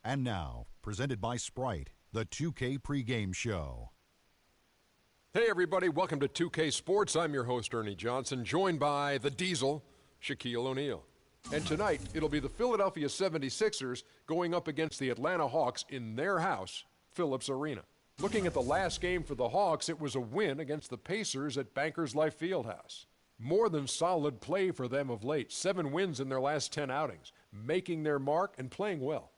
And now, presented by Sprite, the 2K pregame show. Hey everybody, welcome to 2K Sports. I'm your host, Ernie Johnson, joined by the Diesel, Shaquille O'Neal. And tonight, it'll be the Philadelphia 76ers going up against the Atlanta Hawks in their house, Phillips Arena. Looking at the last game for the Hawks, it was a win against the Pacers at Bankers Life Fieldhouse. More than solid play for them of late. 7 wins in their last 10 outings, making their mark and playing well.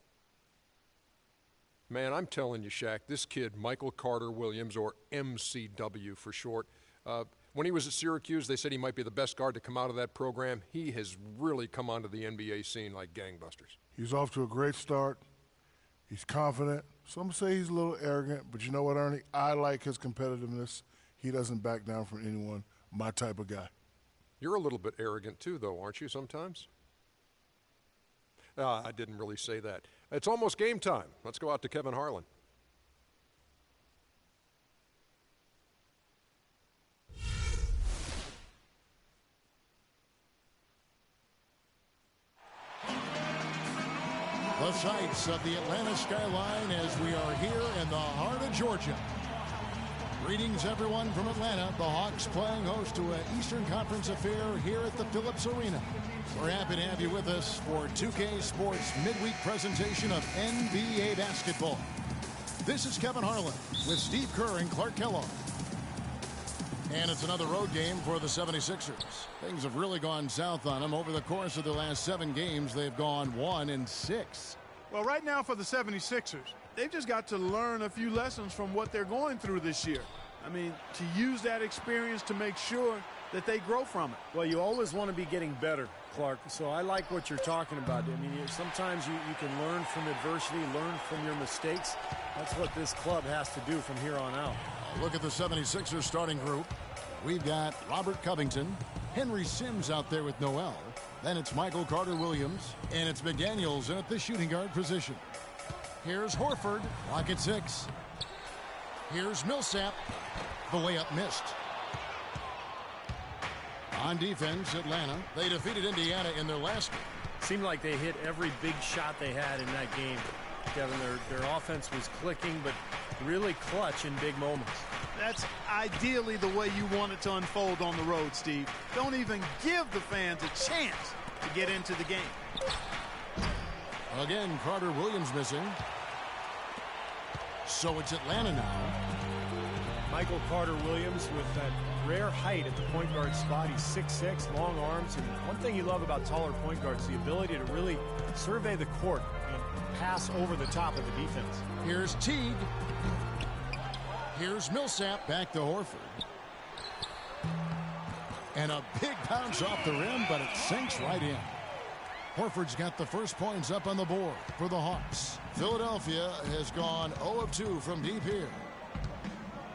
Man, I'm telling you, Shaq, this kid, Michael Carter Williams, or MCW for short, when he was at Syracuse, they said he might be the best guard to come out of that program. He has really come onto the NBA scene like gangbusters. He's off to a great start. He's confident. Some say he's a little arrogant, but you know what, Ernie? I like his competitiveness. He doesn't back down from anyone. My type of guy. You're a little bit arrogant too, though, aren't you, sometimes? I didn't really say that. It's almost game time. Let's go out to Kevin Harlan. The sights of the Atlanta skyline as we are here in the heart of Georgia. Greetings, everyone, from Atlanta. The Hawks playing host to an Eastern Conference affair here at the Phillips Arena. We're happy to have you with us for 2K Sports midweek presentation of NBA basketball. This is Kevin Harlan with Steve Kerr and Clark Kellogg. And it's another road game for the 76ers. Things have really gone south on them. Over the course of the last 7 games, they've gone 1-6. Well, right now for the 76ers, they've just got to learn a few lessons from what they're going through this year. I mean, to use that experience to make sure that they grow from it. Well, you always want to be getting better, Clark. So I like what you're talking about. I mean, sometimes you can learn from adversity, learn from your mistakes. That's what this club has to do from here on out. Look at the 76ers starting group. We've got Robert Covington, Henry Sims out there with Noel. Then it's Michael Carter Williams, and it's McDaniels in at the shooting guard position. Here's Horford, lock at 6. Here's Millsap, the layup missed. On defense, Atlanta, they defeated Indiana in their last game. Seemed like they hit every big shot they had in that game. Kevin, their offense was clicking, but really clutch in big moments. That's ideally the way you want it to unfold on the road, Steve. Don't even give the fans a chance to get into the game. Again, Carter Williams missing. So it's Atlanta now. Michael Carter Williams with that rare height at the point guard spot. He's 6'6", long arms. And one thing you love about taller point guards, the ability to really survey the court and pass over the top of the defense. Here's Teague. Here's Millsap, back to Horford. And a big bounce off the rim, but it sinks right in. Horford's got the first points up on the board for the Hawks. Philadelphia has gone 0 of 2 from deep here.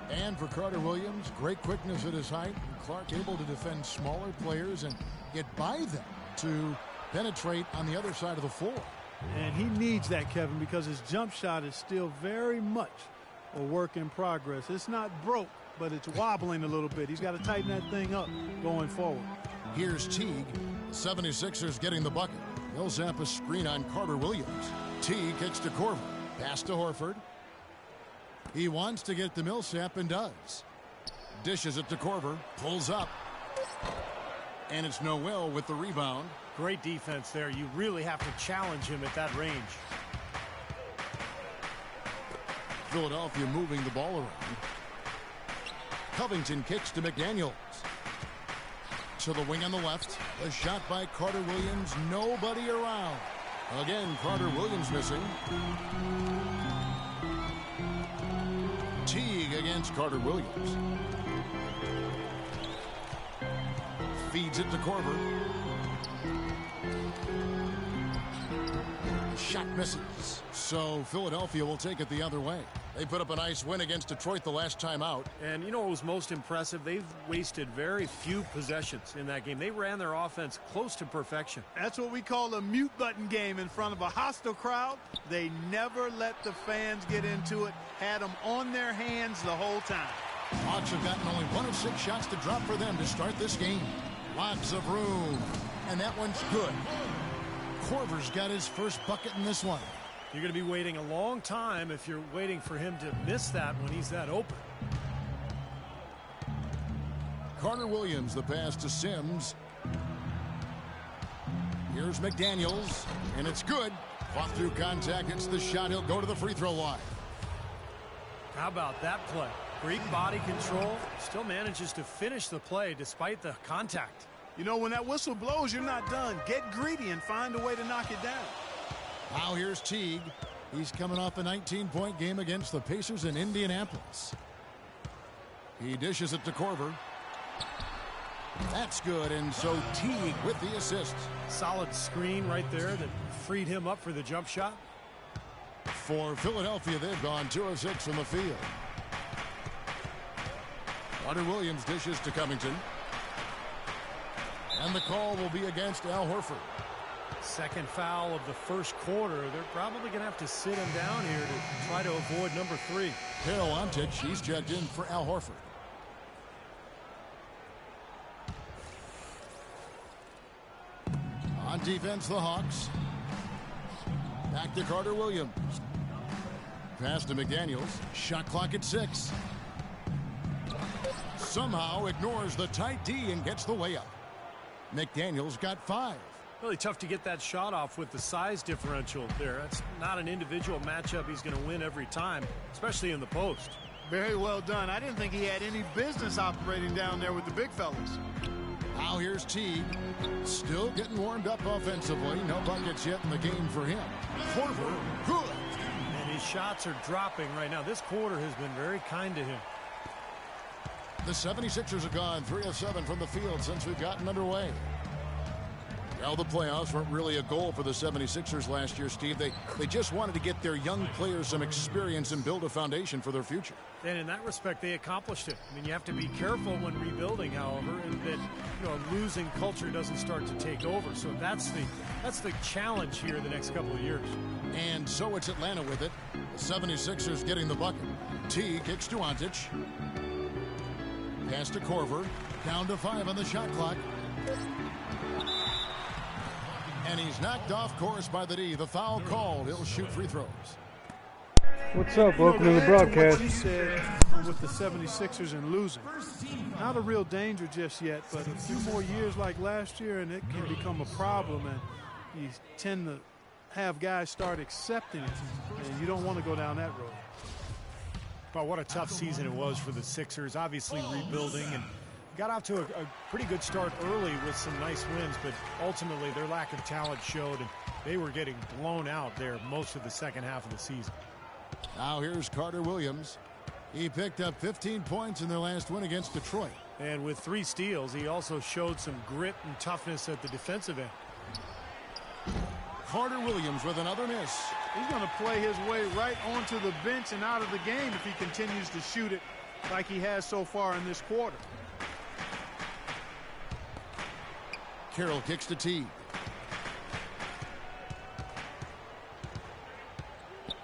And for Carter Williams, great quickness at his height. Clark able to defend smaller players and get by them to penetrate on the other side of the floor. And he needs that, Kevin, because his jump shot is still very much a work in progress. It's not broke, but it's wobbling a little bit. He's got to tighten that thing up going forward. Here's Teague. The 76ers getting the bucket. Millsap a screen on Carter Williams. Teague kicks to Korver. Pass to Horford. He wants to get to Millsap and does. Dishes it to Korver. Pulls up. And it's Noel with the rebound. Great defense there. You really have to challenge him at that range. Philadelphia moving the ball around. Covington kicks to McDaniels. To the wing on the left. A shot by Carter Williams. Nobody around. Again, Carter Williams missing. Teague against Carter Williams. Feeds it to Korver. Shot misses. So Philadelphia will take it the other way. They put up a nice win against Detroit the last time out. And you know what was most impressive? They've wasted very few possessions in that game. They ran their offense close to perfection. That's what we call a mute button game in front of a hostile crowd. They never let the fans get into it. Had them on their hands the whole time. Hawks have gotten only 1 of 6 shots to drop for them to start this game. Lots of room. And that one's good. Korver's got his first bucket in this one. You're going to be waiting a long time if you're waiting for him to miss that when he's that open. Carter Williams, the pass to Sims. Here's McDaniels, and it's good. Fought through contact, hits the shot. He'll go to the free throw line. How about that play? Great body control. Still manages to finish the play despite the contact. You know, when that whistle blows, you're not done. Get greedy and find a way to knock it down. Now here's Teague. He's coming off a 19-point game against the Pacers in Indianapolis. He dishes it to Korver. That's good, and so Teague with the assist. Solid screen right there that freed him up for the jump shot. For Philadelphia, they've gone 2 of 6 from the field. Carter Williams dishes to Covington. And the call will be against Al Horford. Second foul of the first quarter. They're probably going to have to sit him down here to try to avoid number 3. Carroll he's checked in for Al Horford. On defense, the Hawks. Back to Carter Williams. Pass to McDaniels. Shot clock at 6. Somehow ignores the tight D and gets the layup. McDaniels got 5. Really tough to get that shot off with the size differential there. That's not an individual matchup he's going to win every time, especially in the post. Very well done. I didn't think he had any business operating down there with the big fellas. Now here's Teague. Still getting warmed up offensively. No buckets yet in the game for him. Korver, good. And his shots are dropping right now. This quarter has been very kind to him. The 76ers have gone 3 of 7 from the field since we've gotten underway. Well, the playoffs weren't really a goal for the 76ers last year, Steve. They just wanted to get their young players some experience and build a foundation for their future. And in that respect, they accomplished it. I mean, you have to be careful when rebuilding, however, and that a losing culture doesn't start to take over. So that's the challenge here the next couple of years. And so it's Atlanta with it. The 76ers getting the bucket. T kicks to Ontic. Pass to Korver. Down to 5 on the shot clock. And he's knocked off course by the D. The foul called. He'll shoot free throws. What's up? Welcome to the broadcast. What you said with the 76ers and losing. Not a real danger just yet, but a few more years like last year and it can become a problem, and you tend to have guys start accepting it, and you don't want to go down that road. But what a tough season it was for the Sixers. Obviously rebuilding and got off to a pretty good start early with some nice wins, but ultimately their lack of talent showed, and they were getting blown out there most of the second half of the season. Now here's Carter Williams. He picked up 15 points in their last win against Detroit. And with 3 steals, he also showed some grit and toughness at the defensive end. Carter Williams with another miss. He's going to play his way right onto the bench and out of the game if he continues to shoot it like he has so far in this quarter. Carroll kicks to Teague.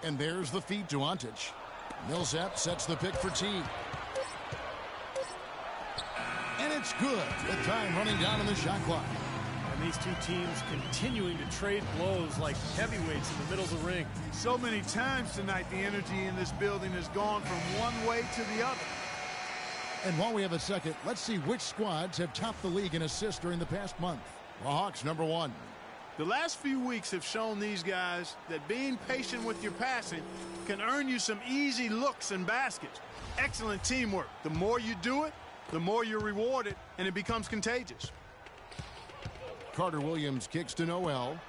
And there's the feed to Ontic. Milsap sets the pick for Teague. And it's good with time running down on the shot clock. And these two teams continuing to trade blows like heavyweights in the middle of the ring. So many times tonight the energy in this building has gone from one way to the other. And while we have a second, let's see which squads have topped the league in assists during the past month. The Hawks, number 1. The last few weeks have shown these guys that being patient with your passing can earn you some easy looks and baskets. Excellent teamwork. The more you do it, the more you're rewarded, and it becomes contagious. Carter Williams kicks to Noel.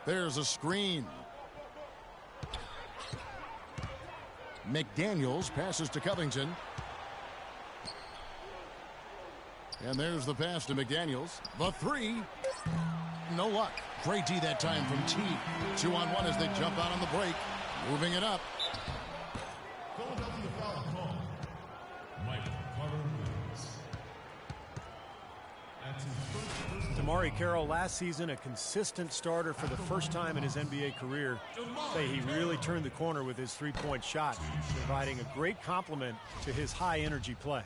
There's a screen. McDaniels passes to Covington. And there's the pass to McDaniels. The 3. No luck. Great D that time from T. 2-on-1 as they jump out on the break. Moving it up. Damari Carroll last season a consistent starter for the first time in his NBA career. He really turned the corner with his three-point shot, providing a great complement to his high-energy play.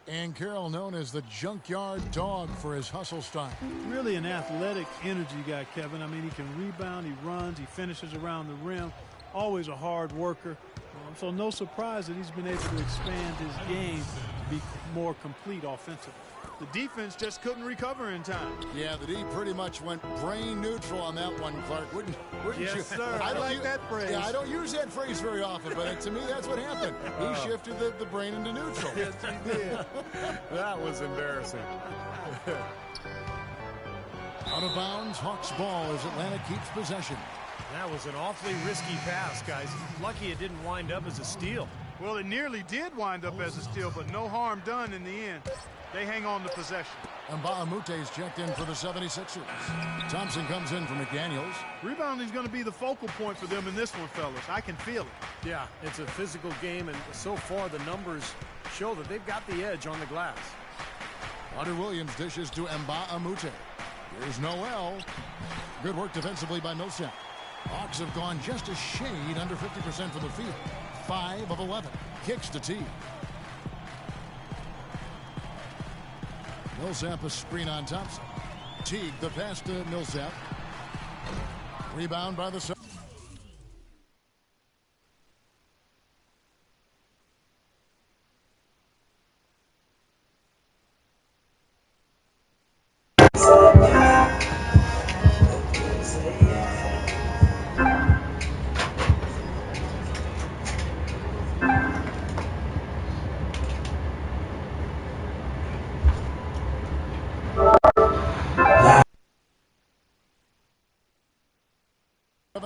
And Carroll known as the junkyard dog for his hustle style. Really an athletic energy guy, Kevin. I mean, he can rebound, he runs, he finishes around the rim. Always a hard worker. So no surprise that he's been able to expand his game to be more complete offensively. The defense just couldn't recover in time. Yeah, the D pretty much went brain neutral on that one, Clark. Wouldn't Yes, you? sir. I like that phrase. Yeah, I don't use that phrase very often, but to me, that's what happened. He shifted the brain into neutral. Yes, he did. That was embarrassing. Out of bounds, Hawks ball as Atlanta keeps possession. That was an awfully risky pass, guys. Lucky it didn't wind up as a steal. Well, it nearly did wind up as a steal, but no harm done in the end. They hang on to possession. And Baamute's checked in for the 76ers. Thompson comes in for McDaniels. Rebounding's going to be the focal point for them in this one, fellas. I can feel it. Yeah, it's a physical game, and so far the numbers show that they've got the edge on the glass. Carter Williams dishes to Mbamute. Here's Noel. Good work defensively by Millsap. Hawks have gone just a shade under 50% from the field. 5 of 11. Kicks to T. Millsap a screen on Thompson. Teague the pass to Millsap. Rebound by the...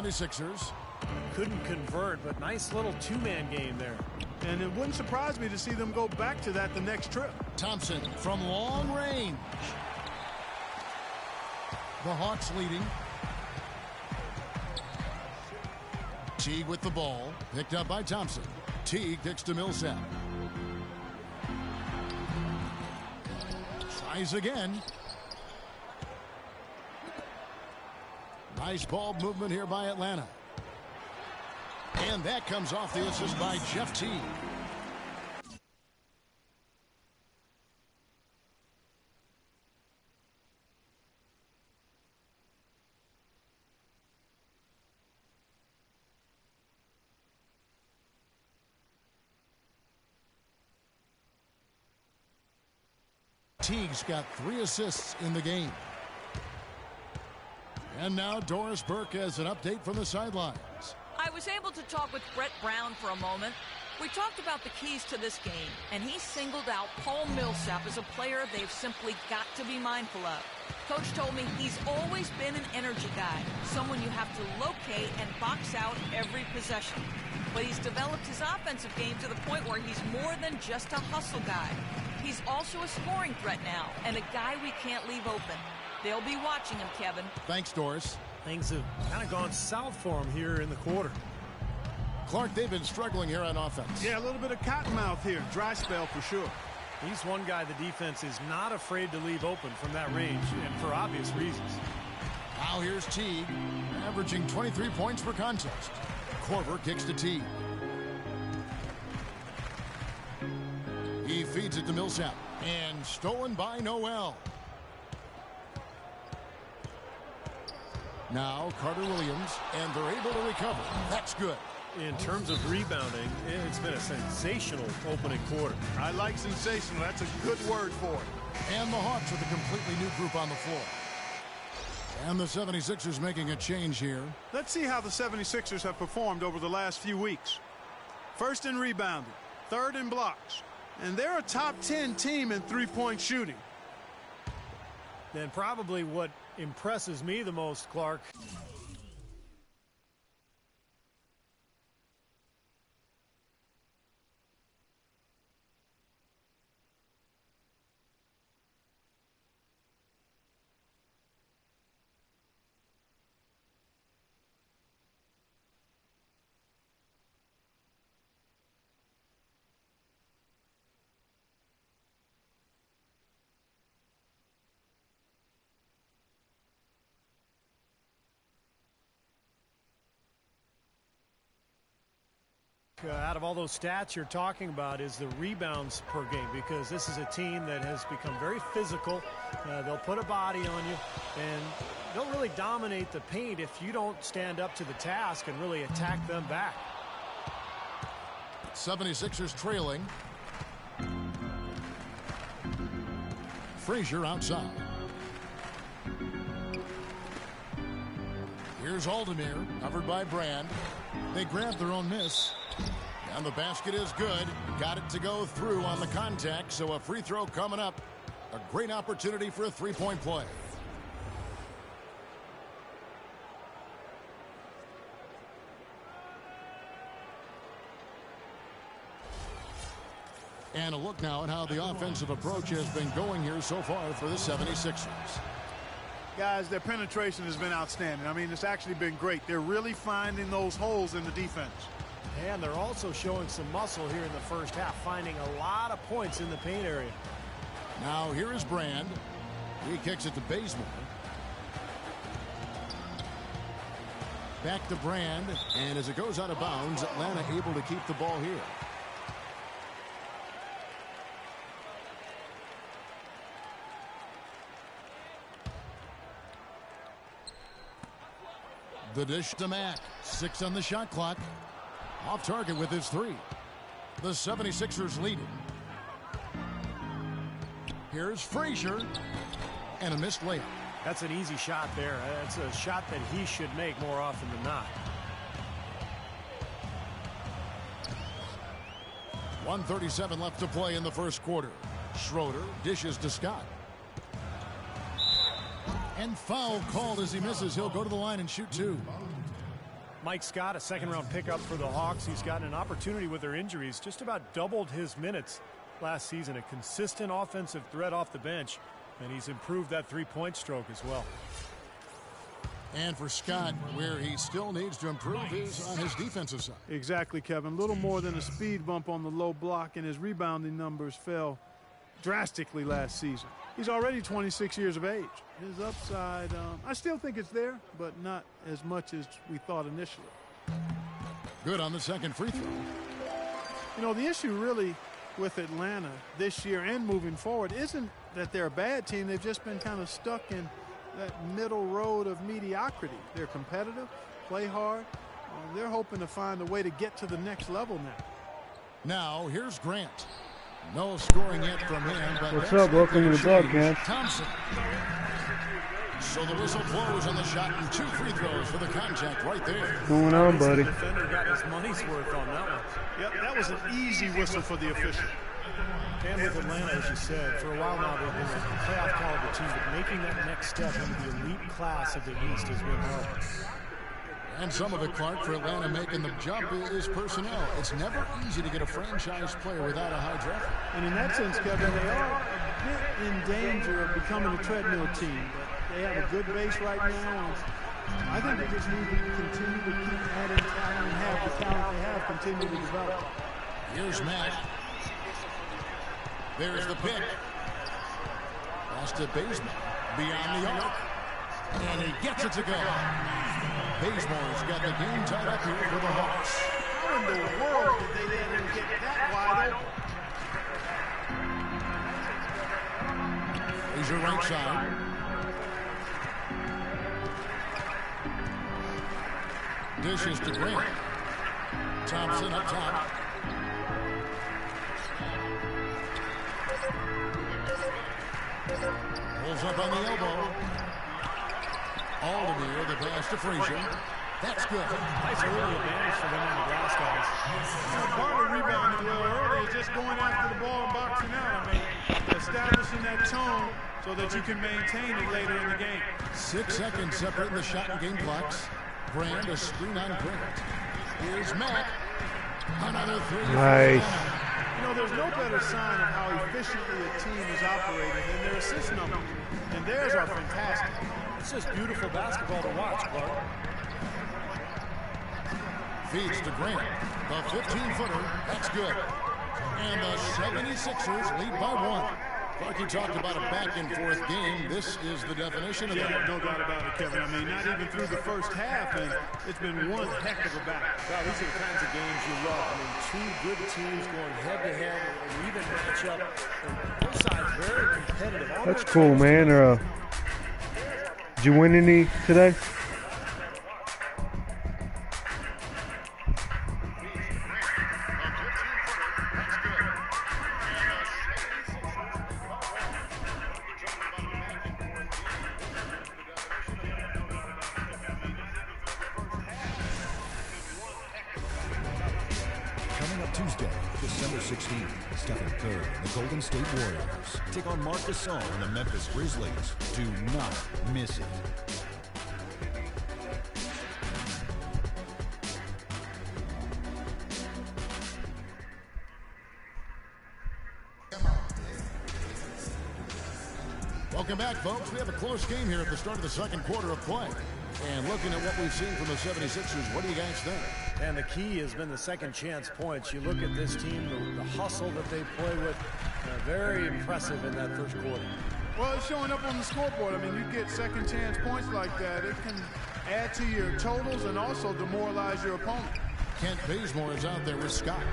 Sixers. Couldn't convert, but nice little two-man game there. And it wouldn't surprise me to see them go back to that the next trip. Thompson from long range. The Hawks leading. Teague with the ball. Picked up by Thompson. Teague kicks to Millsap. Tries again. Nice ball movement here by Atlanta. And that comes off the assist by Jeff Teague. Teague's got 3 assists in the game. And now Doris Burke has an update from the sidelines. I was able to talk with Brett Brown for a moment. We talked about the keys to this game, and he singled out Paul Millsap as a player they've simply got to be mindful of. Coach told me he's always been an energy guy, someone you have to locate and box out every possession. But he's developed his offensive game to the point where he's more than just a hustle guy. He's also a scoring threat now, and a guy we can't leave open. They'll be watching him, Kevin. Thanks, Doris. Things have kind of gone south for him here in the quarter. Clark, they've been struggling here on offense. Yeah, a little bit of cottonmouth here. Dry spell for sure. He's one guy the defense is not afraid to leave open from that range, and for obvious reasons. Now here's Teague, averaging 23 points per contest. Korver kicks to Teague. He feeds it to Millsap, and stolen by Noel. Now Carter Williams, and they're able to recover. That's good. In terms of rebounding, it's been a sensational opening quarter. I like sensational. That's a good word for it. And the Hawks with a completely new group on the floor. And the 76ers making a change here. Let's see how the 76ers have performed over the last few weeks. First in rebounding, third in blocks, and they're a top 10 team in three-point shooting. Then probably what impresses me the most, Clark, out of all those stats you're talking about is the rebounds per game, because this is a team that has become very physical. They'll put a body on you, and they'll really dominate the paint if you don't stand up to the task and really attack them back. 76ers trailing. Frazier outside. Here's Aldemir, covered by Brand. They grab their own miss. And the basket is good. Got it to go through on the contact, so a free throw coming up. A great opportunity for a three-point play. And a look now at how the offensive approach has been going here so far for the 76ers. Guys, their penetration has been outstanding. I mean, it's actually been great. They're really finding those holes in the defense. And they're also showing some muscle here in the first half, finding a lot of points in the paint area. Now here is Brand. He kicks it to Bazemore. Back to Brand, and as it goes out of bounds, Atlanta able to keep the ball here. The dish to Mack. 6 on the shot clock. Off target with his 3. The 76ers leading. Here's Frazier. And a missed layup. That's an easy shot there. That's a shot that he should make more often than not. 1:37 left to play in the first quarter. Schroeder dishes to Scott. And foul called as he misses. He'll go to the line and shoot 2. Mike Scott, a second-round pickup for the Hawks. He's gotten an opportunity with their injuries. Just about doubled his minutes last season. A consistent offensive threat off the bench. And he's improved that three-point stroke as well. And for Scott, where he still needs to improve is on his defensive side. Exactly, Kevin. Little more than a speed bump on the low block, and his rebounding numbers fell drastically last season. He's already 26 years of age. His upside, I still think it's there, but not as much as we thought initially. Good on the second free throw. You know, the issue really with Atlanta this year and moving forward isn't that they're a bad team. They've just been kind of stuck in that middle road of mediocrity. They're competitive, play hard. They're hoping to find a way to get to the next level now. Now, here's Grant. No scoring yet from him. But what's up? Welcome to the broadcast. Thompson. So the whistle blows on the shot and 2 free throws for the contact right there. What's going on, buddy? The defender got his money's worth on that one. Yep, that was an easy whistle for the official. And with Atlanta, as you said, for a while now they've been a playoff caliber team, but making that next step into the elite class of the East has been hard. And some of it, Clark, for Atlanta making the jump is personnel. It's never easy to get a franchise player without a high draft. And in that sense, Kevin, they are a bit in danger of becoming a treadmill team. But they have a good base right now. And I think they just need to continue to keep adding talent and have the talent they have continue to develop. Here's Matt. There's the pick. Pass to Bazemore. Beyond the arc. And he gets it to go. Bazemore's got the game tied up here for the Hawks. How in the world did they let him get that wide open? Frazier right side. Dishes to Grant. Thompson up top. Pulls up on the elbow. Aldemir, the pass to Frazier. That's good. Nice early advantage for them on the glass, guys. Part of rebounding well early is just going after the ball and boxing out. I mean, establishing that tone so that you can maintain it later in the game. 6 seconds separating the shot and game clocks. Brand, a screen on Grant. Here's Mack. Another 3. Nice. You know, there's no better sign of how efficiently a team is operating than their assist numbers. And theirs are fantastic. It's just beautiful basketball to watch, Clark. Feeds to Grant. The 15-footer. That's good. And the 76ers lead by 1. Clarky talked about a back-and-forth game. This is the definition of that. No doubt about it, Kevin. I mean, not even through the first half, and it's been one heck of a battle. Well, these are the kinds of games you love. I mean, two good teams going head-to-head, an even matchup. Both sides very competitive. That's cool, man. Did you win any today? Tuesday, December 16th, Stephen Curry and the Golden State Warriors take on Marc Gasol and the Memphis Grizzlies. Do not miss it. Welcome back, folks. We have a close game here at the start of the second quarter of play. And looking at what we've seen from the 76ers, what do you guys think? And the key has been the second chance points. You look at this team, the hustle that they play with, very impressive in that first quarter. Well, it's showing up on the scoreboard. I mean, you get second chance points like that, it can add to your totals and also demoralize your opponent. Kent Bazemore is out there with Scott.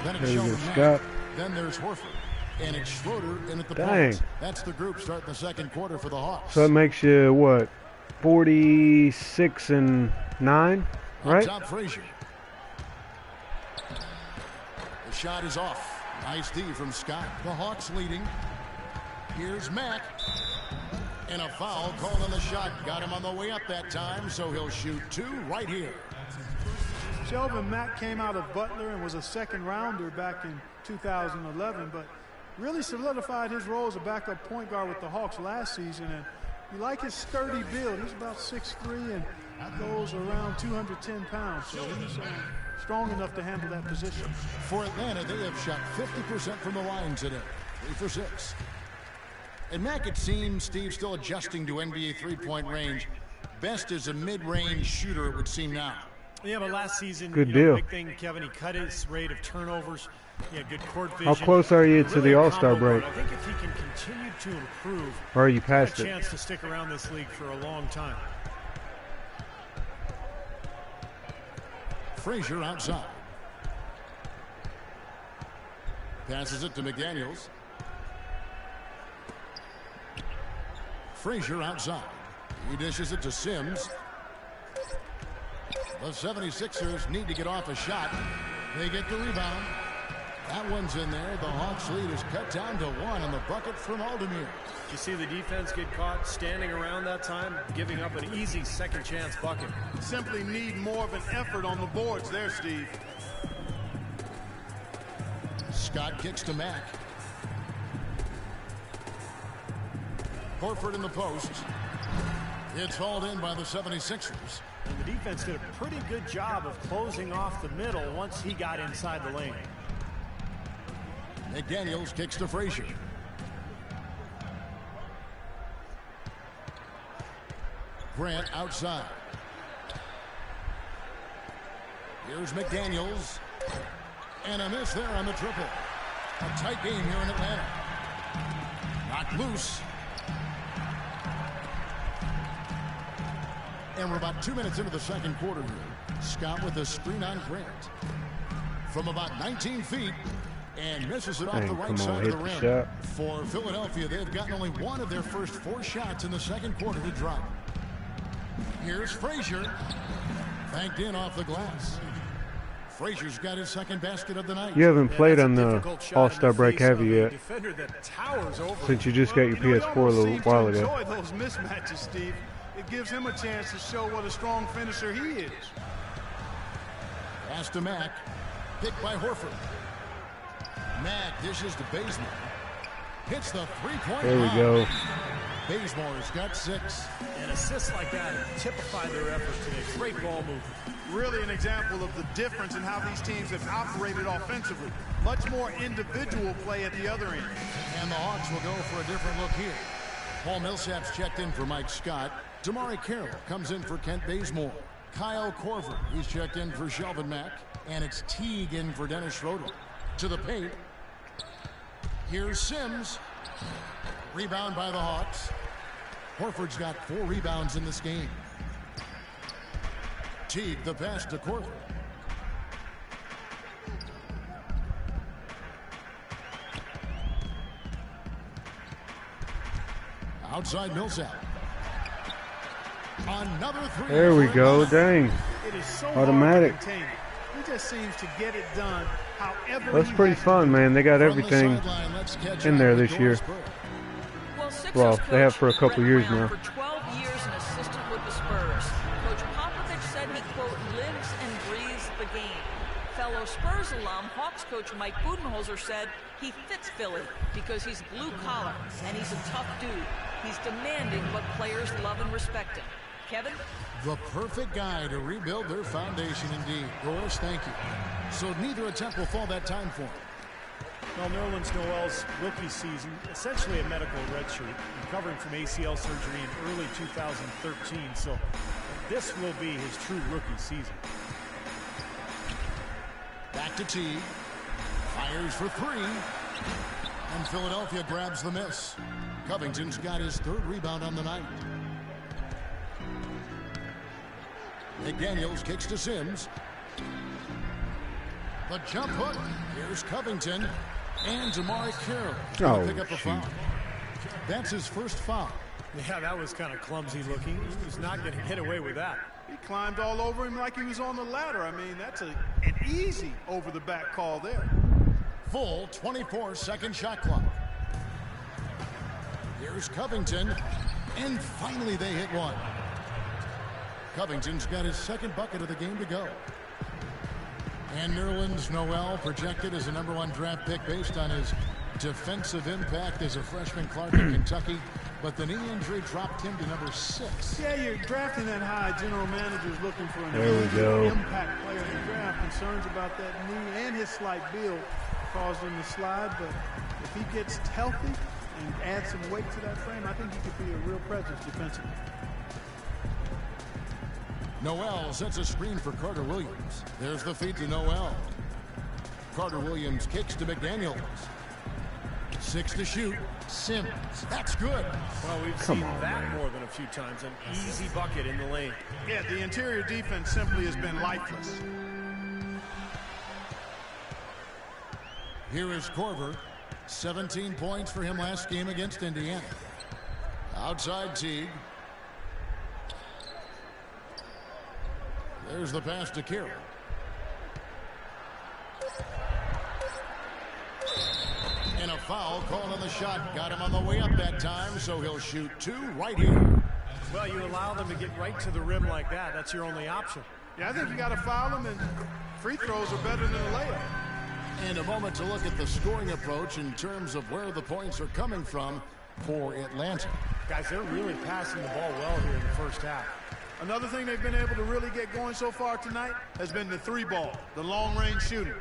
Then it's There's Sheldon Scott. Mack. Then there's Horford. And it's Schroeder in at the Dang. points. That's the group starting the second quarter for the Hawks. So that makes you, what, 46-9, right? Top Frazier. The shot is off. Nice D from Scott. The Hawks leading. Here's Mack. And a foul called on the shot. Got him on the way up that time, so he'll shoot two right here. Sheldon Mack came out of Butler and was a second rounder back in 2011, but really solidified his role as a backup point guard with the Hawks last season. And you like his sturdy build. He's about 6'3" and goes around 210 pounds. So he's strong enough to handle that position. For Atlanta, they have shot 50% from the line today. 3 for 6. And Mack, it seems, Steve, still adjusting to NBA three-point range. Best as a mid-range shooter, it would seem now. Yeah, but last season, Good deal. Big thing, Kevin, he cut his rate of turnovers. He had good court vision. How close are you to Really the a All-Star combo break? guard. I think if he can continue to improve, Or are you got past a it? chance to stick around this league for a long time. Frazier outside. Passes it to McDaniels. Frazier outside. He dishes it to Sims. The 76ers need to get off a shot. They get the rebound. That one's in there. The Hawks lead is cut down to 1 on the bucket from Aldemir. You see the defense get caught standing around that time, giving up an easy second chance bucket. Simply need more of an effort on the boards there, Steve. Scott kicks to Mack. Horford in the post. It's hauled in by the 76ers. And the defense did a pretty good job of closing off the middle once he got inside the lane. McDaniels kicks to Frazier. Grant outside. Here's McDaniels. And a miss there on the triple. A tight game here in Atlanta. Knocked loose. And we're about 2 minutes into the second quarter here. Scott with a screen on Grant. From about 19 feet. And misses it off the right side of the rim. For Philadelphia, they've gotten only one of their first 4 shots in the second quarter to drop. Here's Frazier. Banked in off the glass. Frazier's got his second basket of the night. You haven't played on the All-Star break, have you yet? Since you just got your PS4 a little while ago. Enjoy those mismatches, Steve. It gives him a chance to show what a strong finisher he is. Pass to Mack. Picked by Horford. Mack dishes to Bazemore. Hits the three-point There we line. go. Bazemore's got 6. And assists like that typify their efforts today. Great ball movement. Really an example of the difference in how these teams have operated offensively. Much more individual play at the other end. And the Hawks will go for a different look here. Paul Millsap's checked in for Mike Scott. Damari Carroll comes in for Kent Bazemore. Kyle Korver, he's checked in for Sheldon Mack. And it's Teague in for Dennis Schroeder. To the paint. Here's Sims. Rebound by the Hawks. Horford's got 4 rebounds in this game. Teague the pass to Korver. Outside Millsap. Another 3. There we go. Dang. It is so Automatic. hard to contain it. He just seems to get it done however. That's pretty fun, man. They got everything in there this year. Well, they have for a couple years now. For 12 years, an assistant with the Spurs. Coach Popovich said he, quote, lives and breathes the game. Fellow Spurs alum, Hawks coach Mike Budenholzer said he fits Philly because he's blue collar and he's a tough dude. He's demanding, but players love and respect him. Kevin? The perfect guy to rebuild their foundation indeed. Doris, thank you. So neither attempt will fall that time for him. Well, Nerlens Noel's rookie season, essentially a medical redshirt, recovering from ACL surgery in early 2013. So this will be his true rookie season. Back to Teague. Fires for 3. And Philadelphia grabs the miss. Covington's got his 3rd rebound on the night. McDaniels kicks to Sims. The jump hook. Here's Covington. And Damari Carroll to pick up a foul. That's his first foul. Yeah, that was kind of clumsy looking. He was not going to get away with that. He climbed all over him like he was on the ladder. I mean, that's an easy over-the-back call there. Full 24-second shot clock. Here's Covington. And finally they hit one. Covington's got his 2nd bucket of the game to go. And Nerlens Noel projected as a #1 draft pick based on his defensive impact as a freshman Clark in Kentucky. But the knee injury dropped him to number 6. Yeah, you're drafting that high. General manager's looking for an impact player in the draft. Concerns about that knee and his slight build caused him to slide. But if he gets healthy and adds some weight to that frame, I think he could be a real presence defensively. Noel sets a screen for Carter Williams. There's the feed to Noel. Carter Williams kicks to McDaniels. 6 to shoot. Sims. That's good. Well, we've seen that more than a few times. An easy bucket in the lane. Yeah, the interior defense simply has been lifeless. Here is Korver. 17 points for him last game against Indiana. Outside Teague. There's the pass to Carroll. And a foul called on the shot. Got him on the way up that time, so he'll shoot 2 right here. Well, you allow them to get right to the rim like that. That's your only option. Yeah, I think you got to foul them, and free throws are better than a layup. And a moment to look at the scoring approach in terms of where the points are coming from for Atlanta. Guys, they're really passing the ball well here in the first half. Another thing they've been able to really get going so far tonight has been the 3-ball, the long-range shooting.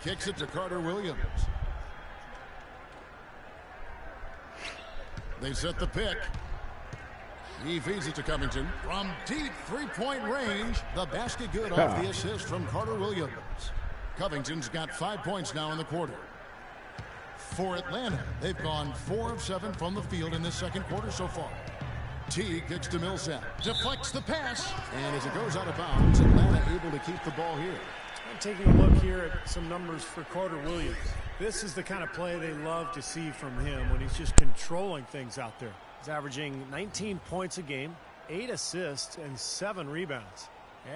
Kicks it to Carter Williams. They set the pick. He feeds it to Covington. From deep 3-point range, the basket good off the assist from Carter Williams. Covington's got 5 points now in the quarter. For Atlanta, they've gone 4 of 7 from the field in this 2nd quarter so far. Teague kicks to Millsap. Deflects the pass. And as it goes out of bounds, Atlanta able to keep the ball here. I'm taking a look here at some numbers for Carter Williams. This is the kind of play they love to see from him when he's just controlling things out there. He's averaging 19 points a game, 8 assists, and 7 rebounds.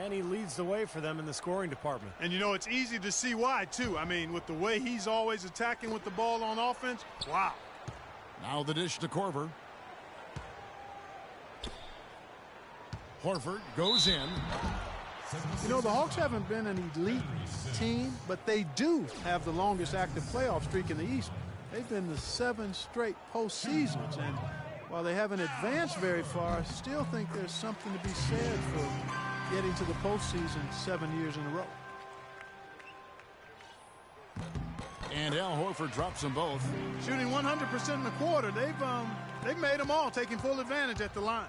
And he leads the way for them in the scoring department. And, you know, it's easy to see why, too. I mean, with the way he's always attacking with the ball on offense, wow. Now the dish to Korver. Horford goes in. You know, the Hawks haven't been an elite team, but they do have the longest active playoff streak in the East. They've been to 7 straight postseasons, and while they haven't advanced very far, I still think there's something to be said for getting to the postseason 7 years in a row. And Al Horford drops them both. Shooting 100% in the quarter. They've made them all, taking full advantage at the line.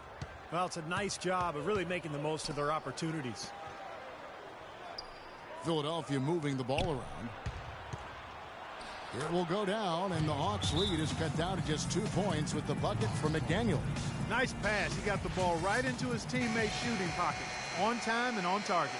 Well, it's a nice job of really making the most of their opportunities. Philadelphia moving the ball around. It will go down, and the Hawks' lead is cut down to just 2 points with the bucket from McDaniels. Nice pass. He got the ball right into his teammate's shooting pocket. On time and on target.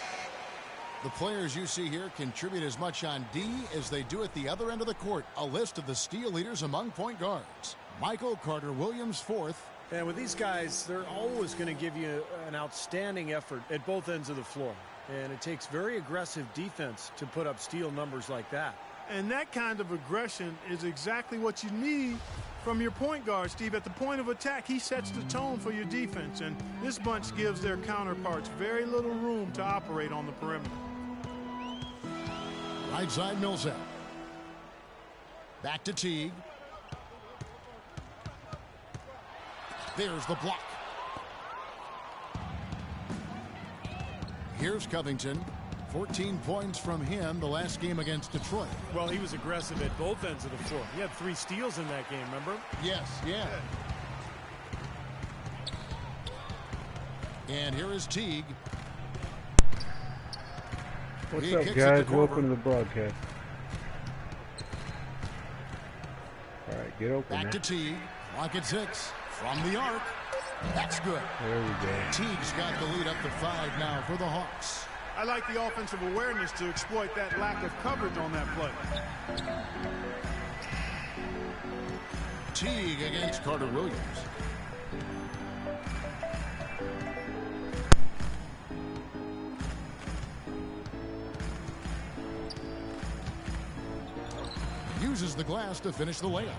The players you see here contribute as much on D as they do at the other end of the court. A list of the steal leaders among point guards. Michael Carter Williams, 4th. And with these guys, they're always going to give you an outstanding effort at both ends of the floor. And it takes very aggressive defense to put up steal numbers like that. And that kind of aggression is exactly what you need from your point guard, Steve. At the point of attack, he sets the tone for your defense. And this bunch gives their counterparts very little room to operate on the perimeter. Right side, Millsap. Back to Teague. There's the block. Here's Covington. 14 points from him the last game against Detroit. Well, he was aggressive at both ends of the floor. He had 3 steals in that game, remember? Yes, yeah. And here is Teague. What's up, guys? Welcome to the broadcast. All right, get open Back now. to Teague. Lock at 6. From the arc. That's good. There we go. Teague's got the lead up to 5 now for the Hawks. I like the offensive awareness to exploit that lack of coverage on that play. Teague against Carter Williams. Uses the glass to finish the layup.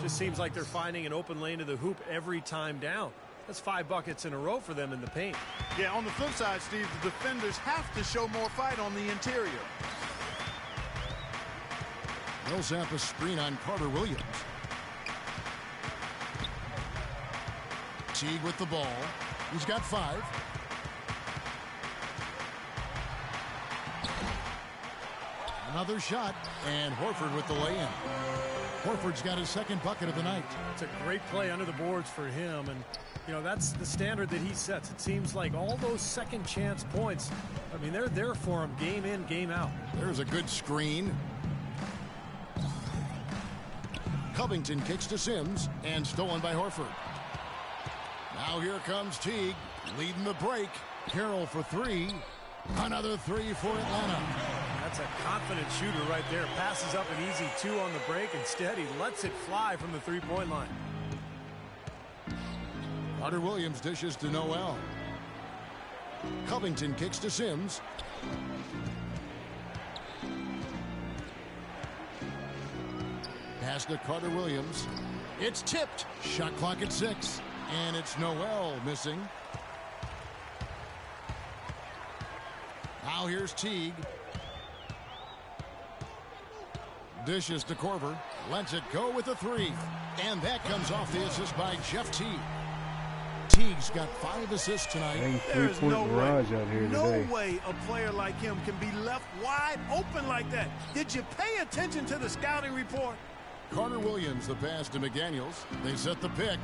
Just seems like they're finding an open lane to the hoop every time down. That's 5 buckets in a row for them in the paint. Yeah, on the flip side, Steve, the defenders have to show more fight on the interior. Millsap a screen on Carter Williams. Teague with the ball. He's got 5. Another shot, and Horford with the lay-in. Horford's got his 2nd bucket of the night. It's a great play under the boards for him, and you know that's the standard that he sets. It seems like all those second chance points, I mean, they're there for him game in, game out. There's a good screen. Covington kicks to Sims, and stolen by Horford. Now here comes Teague, leading the break. Carroll for 3. Another 3 for Atlanta. That's a confident shooter right there. Passes up an easy 2 on the break. Instead, he lets it fly from the 3-point line. Carter Williams dishes to Noel. Covington kicks to Sims. Pass to Carter Williams. It's tipped. Shot clock at 6. And it's Noel missing. Now here's Teague. Dishes to Korver. Lets it go with a 3. And that comes off the assist by Jeff Teague. Teague's got 5 assists tonight. There's no way a player like him can be left wide open like that. Did you pay attention to the scouting report? Carter Williams, the pass to McDaniels. They set the pick.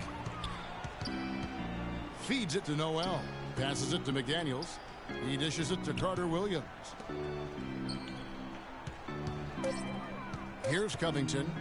Feeds it to Noel. Passes it to McDaniels. He dishes it to Carter Williams. Here's Covington.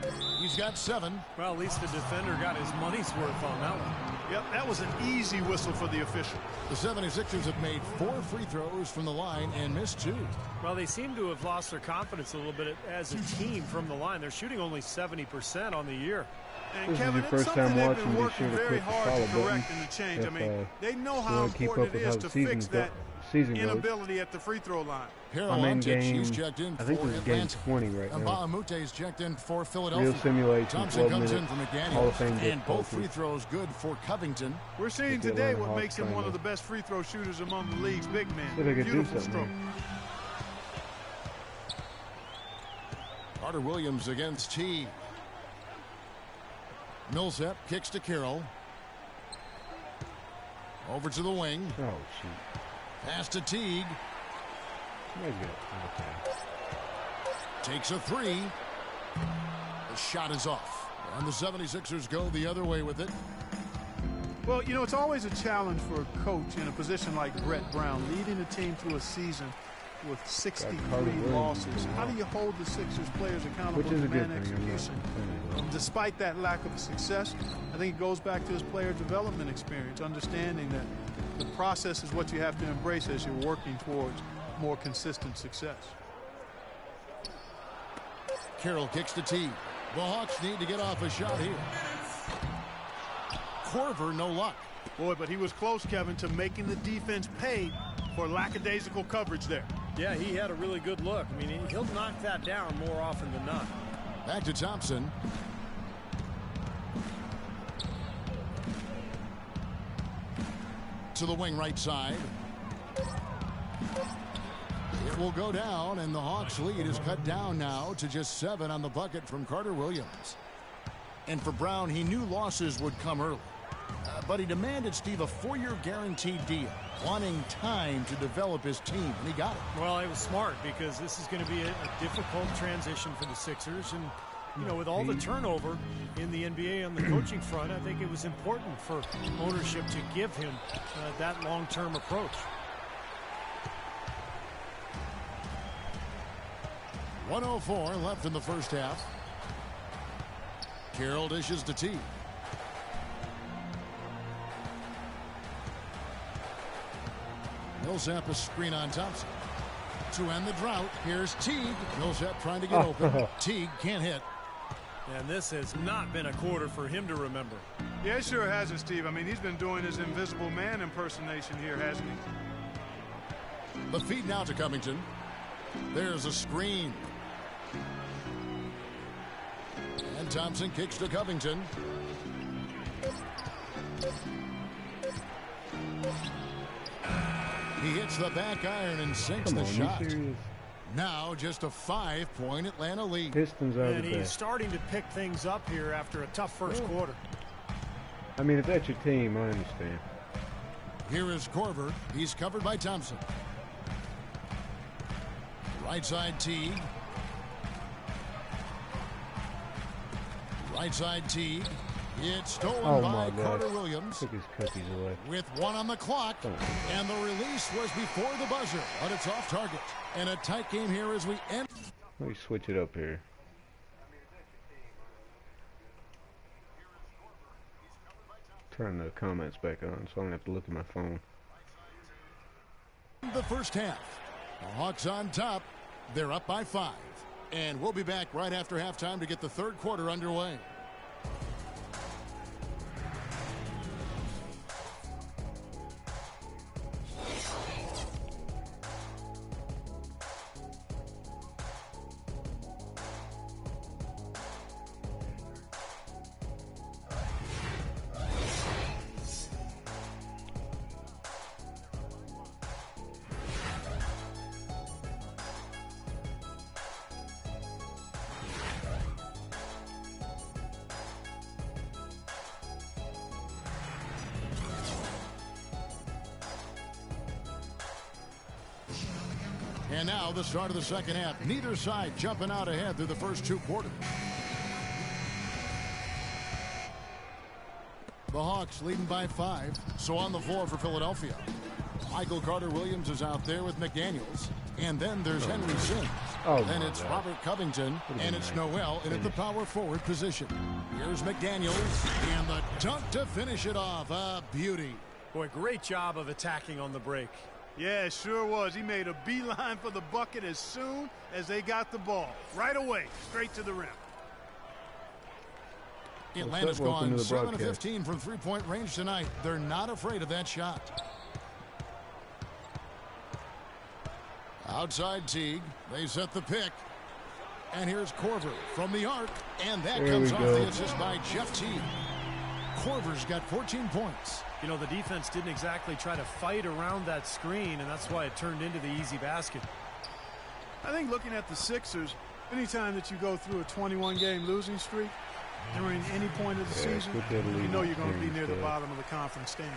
He's got 7. Well, at least the defender got his money's worth on that one. Yep, that was an easy whistle for the official. The 76ers have made 4 free throws from the line and missed 2. Well, they seem to have lost their confidence a little bit as a team from the line. They're shooting only 70% on the your And Kevin, it's something they've been working very hard to correct and to change. I mean, they know how important it is to fix that inability at the free throw line. I'm in game, he's checked in. I think this is game 20 right now. Mbaamute's checked in for Philadelphia. Real simulation, Thompson comes in for McDaniels, and and both free throws good for Covington. We're seeing today what makes him one of the best free throw shooters among the league's big men. Beautiful stroke. Carter Williams against Teague. Millsap kicks to Carroll. Over to the wing. Oh, shoot. Pass to Teague. Okay. Takes a 3. The shot is off. And the 76ers go the other way with it. Well, you know, it's always a challenge for a coach in a position like Brett Brown, leading a team through a season with 63 losses. How do you hold the Sixers players accountable to man execution? Despite that lack of success, I think it goes back to his player development experience, understanding that the process is what you have to embrace as you're working towards more consistent success. Carroll kicks to T. The Hawks need to get off a shot here. Korver, no luck. Boy, but he was close, Kevin, to making the defense pay for lackadaisical coverage there. Yeah, he had a really good look. I mean, he'll knock that down more often than not. Back to Thompson. To the wing right side. It will go down, and the Hawks' lead is cut down now to just 7 on the bucket from Carter Williams. And for Brown, he knew losses would come early. But he demanded, Steve, a 4-year guaranteed deal, wanting time to develop his team, and he got it. Well, it was smart because this is going to be a difficult transition for the Sixers. And, you know, with all the turnover in the NBA on the coaching front, I think it was important for ownership to give him that long-term approach. 1:04 left in the first half. Carroll dishes to T. Millsap a screen on Thompson. To end the drought, here's Teague. Millsap trying to get open. Teague can't hit. And this has not been a quarter for him to remember. Yeah, it sure hasn't, Steve. I mean, he's been doing his invisible man impersonation here, hasn't he? The feed now to Covington. There's a screen. And Thompson kicks to Covington. He hits the back iron and sinks the shot. Now just a 5-point Atlanta lead. Pistons are and he's starting to pick things up here after a tough first quarter. I mean, if that's your team, I understand. Here is Korver. He's covered by Thompson. Right side Teague. Right side Teague. It's stolen by Carter Williams. Took his cookies away. With 1 on the clock. And the release was before the buzzer, but it's off target. And a tight game here as we end. Let me switch it up here. Turn the comments back on so I don't have to look at my phone. The first half. The Hawks on top. They're up by 5. And we'll be back right after halftime to get the third quarter underway. And now the start of the second half. Neither side jumping out ahead through the first 2 quarters. The Hawks leading by 5. So on the floor for Philadelphia. Michael Carter Williams is out there with McDaniels. And then there's Henry Sims. Then it's Robert Covington. And it's Noel in at the power forward position. Here's McDaniels. And the dunk to finish it off. A beauty. Boy, great job of attacking on the break. Yeah, it sure was. He made a beeline for the bucket as soon as they got the ball. Right away, straight to the rim. Atlanta's gone 7 of 15 from three-point range tonight. They're not afraid of that shot. Outside Teague. They set the pick. And here's Korver from the arc. And that comes off the assist by Jeff Teague. Korver's got 14 points. You know, the defense didn't exactly try to fight around that screen, and that's why it turned into the easy basket. I think looking at the Sixers, anytime that you go through a 21-game losing streak during any point of the season, you know you're going to be near the bottom of the conference standing.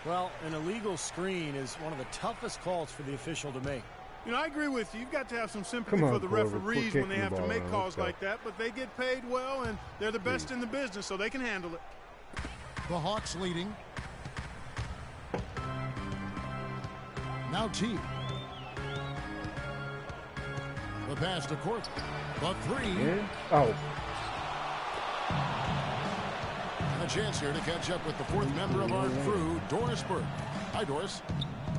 Well, an illegal screen is one of the toughest calls for the official to make. You know, I agree with you. You've got to have some sympathy for the referees when they have to make calls like that, but they get paid well, and they're the best in the business, so they can handle it. The Hawks leading. Now Teague. The pass to Korver. The three. Yeah. Oh. And a chance here to catch up with the fourth member of our crew, Doris Burke. Hi, Doris.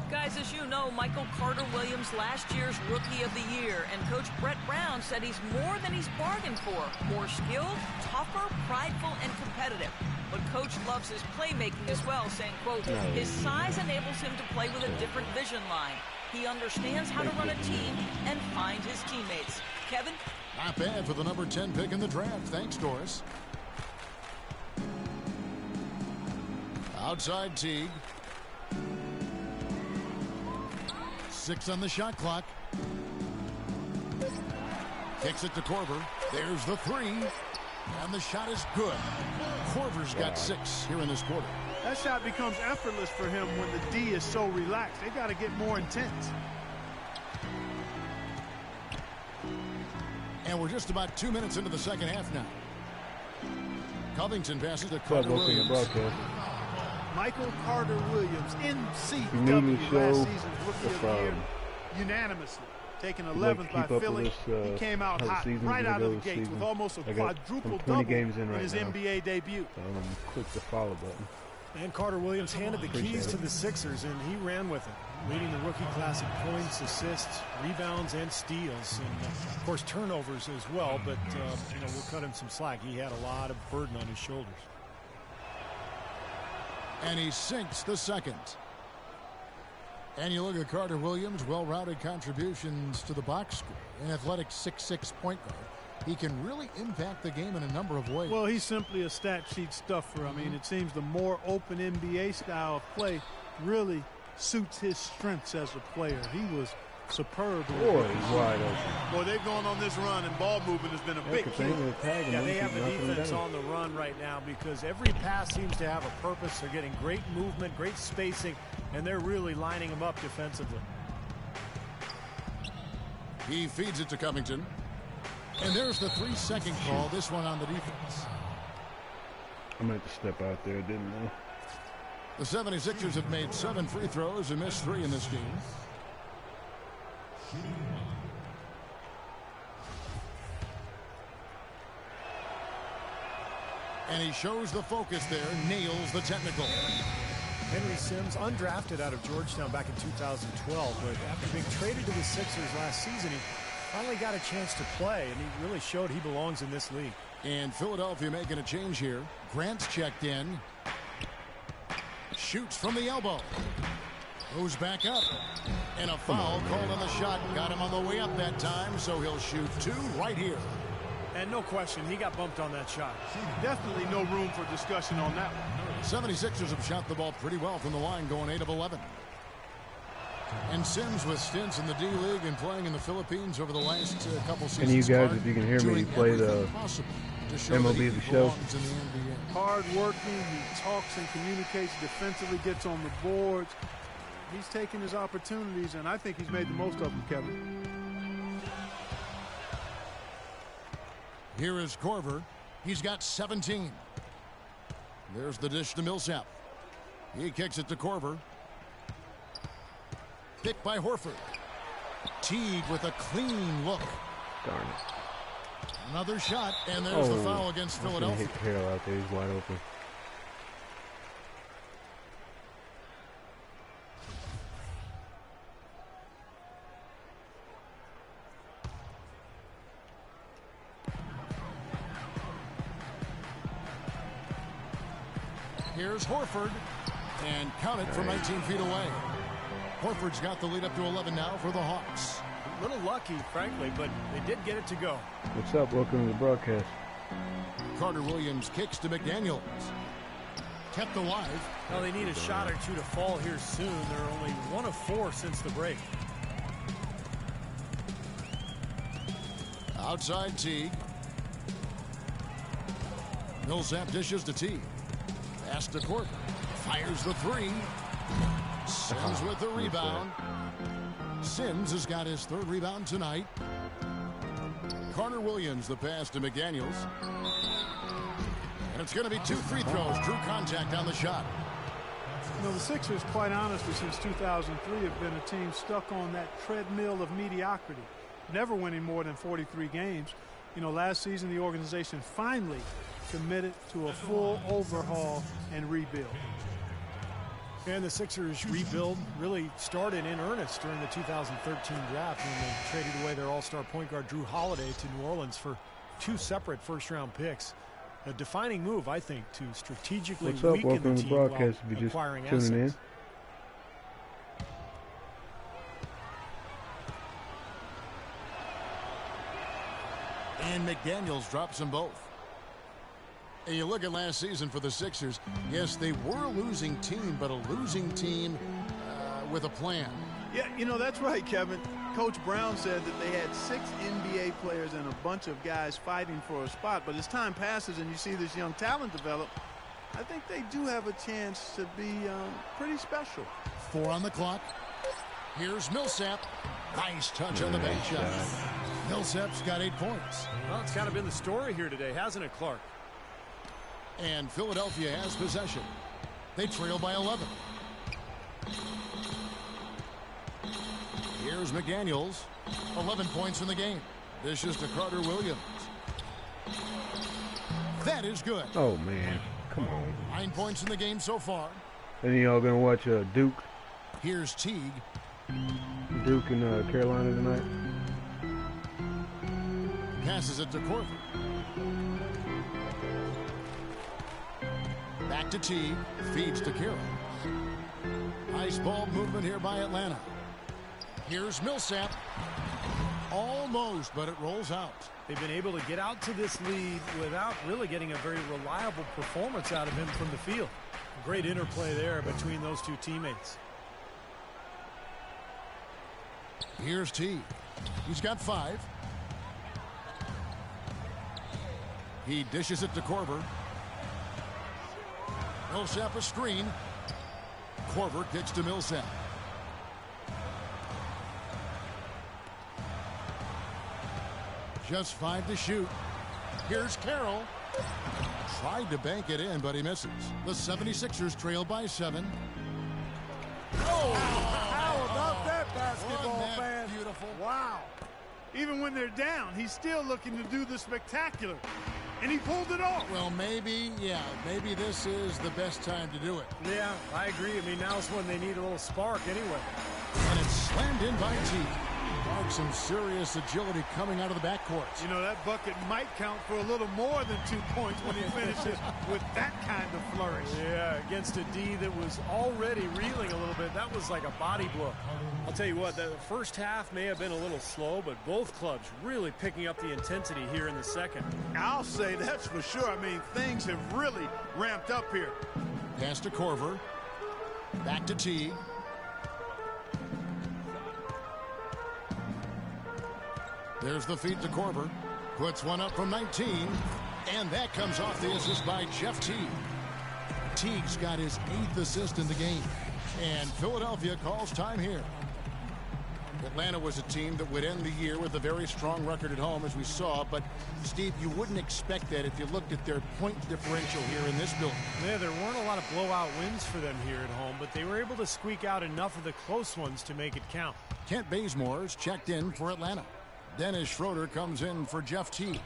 Guys, as you know, Michael Carter-Williams, last year's Rookie of the Year, and Coach Brett Brown said he's more than he's bargained for. More skilled, tougher, prideful, and competitive. But Coach loves his playmaking as well, saying, quote, his size enables him to play with a different vision line. He understands how to run a team and find his teammates. Kevin? Not bad for the number 10 pick in the draft. Thanks, Doris. Outside Teague. 6 on the shot clock. Kicks it to Korver. There's the three. And the shot is good. Korver's got 6 here in this quarter. That shot becomes effortless for him when the D is so relaxed. They got to get more intense. And we're just about 2 minutes into the second half now. Covington passes to Carter-Williams. Michael Carter-Williams, MCW, last season's Rookie of the Year, unanimously. Taken 11th by Philly. He came out hot right out of the gates with almost a quadruple double in his NBA debut. Click the follow button. And Carter-Williams handed the keys to the Sixers, and he ran with it, leading the rookie class in points, assists, rebounds, and steals, and of course turnovers as well. But we'll cut him some slack. He had a lot of burden on his shoulders. And he sinks the second. And you look at Carter-Williams' well-rounded contributions to the box score. An athletic 6'6" point guard. He can really impact the game in a number of ways. Well, he's simply a stat sheet stuffer. I mean, it seems the more open NBA style of play really suits his strengths as a player. He was superb. Boy, he's wide open. Boy, they've gone on this run, and ball movement has been a big key. Yeah, they have the defense on the run right now because every pass seems to have a purpose. They're getting great movement, great spacing, and they're really lining them up defensively. He feeds it to Covington. And there's the 3-second call, this one on the defense. I meant to step out there, didn't I? The 76ers have made 7 free throws and missed 3 in this game. And he shows the focus there, nails the technical. Henry Sims, undrafted out of Georgetown back in 2012, but after being traded to the Sixers last season, he finally got a chance to play, and he really showed he belongs in this league. And Philadelphia making a change here. Grant's checked in. Shoots from the elbow. Goes back up. And a foul called on the shot. Got him on the way up that time, so he'll shoot 2 right here. And no question, he got bumped on that shot. Definitely no room for discussion on that one. 76ers have shot the ball pretty well from the line, going 8 of 11. And Sims with stints in the D-League and playing in the Philippines over the last couple seasons. And you guys, if you can hear me, play the MLB The Show. Hard-working, he talks and communicates defensively, gets on the boards. He's taking his opportunities, and I think he's made the most of them, Kevin. Here is Korver. He's got 17. There's the dish to Millsap. He kicks it to Korver. Picked by Horford. Teague with a clean look. Darn it. Another shot, and there's the foul against Philadelphia. Hit Carroll out there. He's wide open. Here's Horford, and count it from 19 feet away. Horford's got the lead up to 11 now for the Hawks. A little lucky, frankly, but they did get it to go. What's up? Welcome to the broadcast. Carter-Williams kicks to McDaniels. Kept alive. Well, they need a shot or two to fall here soon. They're only 1 of 4 since the break. Outside Teague. Millsap dishes to Teague. Pass to Korver. Fires the 3. Sims with the rebound. Sims has got his 3rd rebound tonight. Carter-Williams the pass to McDaniels. And it's going to be 2 free throws. True contact on the shot. You know, the Sixers, quite honestly, since 2003 have been a team stuck on that treadmill of mediocrity. never winning more than 43 games. You know, last season the organization finally committed to a full overhaul and rebuild. And the Sixers rebuild really started in earnest during the 2013 draft when they traded away their all-star point guard Drew Holiday to New Orleans for 2 separate first-round picks. A defining move, I think, to strategically weaken the team while acquiring assets. And McDaniels drops them both. And you look at last season for the Sixers, yes, they were a losing team, but a losing team with a plan. Yeah, you know, that's right, Kevin. Coach Brown said that they had 6 NBA players and a bunch of guys fighting for a spot. But as time passes and you see this young talent develop, I think they do have a chance to be pretty special. 4 on the clock. Here's Millsap. Nice touch on the bank shot. Millsap's got 8 points. Well, it's kind of been the story here today, hasn't it, Clark? And Philadelphia has possession. They trail by 11. Here's McDaniels. 11 points in the game. This is to Carter Williams. That is good. Oh, man. Come on. 9 points in the game so far. And y'all going to watch Duke? Here's Teague. Duke in Carolina tonight. Passes it to Korver. Back to Teague. Feeds to Carroll. Nice ball movement here by Atlanta. Here's Millsap. Almost, but it rolls out. They've been able to get out to this lead without really getting a very reliable performance out of him from the field. Great interplay there between those two teammates. Here's Teague. He's got 5. He dishes it to Korver. Millsap a screen. Korver kicks to Millsap. Just 5 to shoot. Here's Carroll. Tried to bank it in, but he misses. The 76ers trail by 7. Oh, how about that, basketball fan? Beautiful. Wow. Even when they're down, he's still looking to do the spectacular. And he pulled it off. Well, maybe this is the best time to do it. Yeah, I agree. I mean, now's when they need a little spark anyway. And it's slammed in by Teague. Some serious agility coming out of the backcourt. You know, that bucket might count for a little more than 2 points when he finishes with that kind of flourish. Yeah, against a D that was already reeling a little bit. That was like a body blow. I'll tell you what, the first half may have been a little slow, but both clubs really picking up the intensity here in the second. I'll say that's for sure. I mean, things have really ramped up here. Pass to Korver. Back to Teague. There's the feed to Korver. Puts one up from 19. And that comes off the assist by Jeff Teague. Teague's got his 8th assist in the game. And Philadelphia calls time here. Atlanta was a team that would end the year with a very strong record at home, as we saw. But, Steve, you wouldn't expect that if you looked at their point differential here in this building. Yeah, there weren't a lot of blowout wins for them here at home, but they were able to squeak out enough of the close ones to make it count. Kent Bazemore's checked in for Atlanta. Dennis Schroeder comes in for Jeff Teague.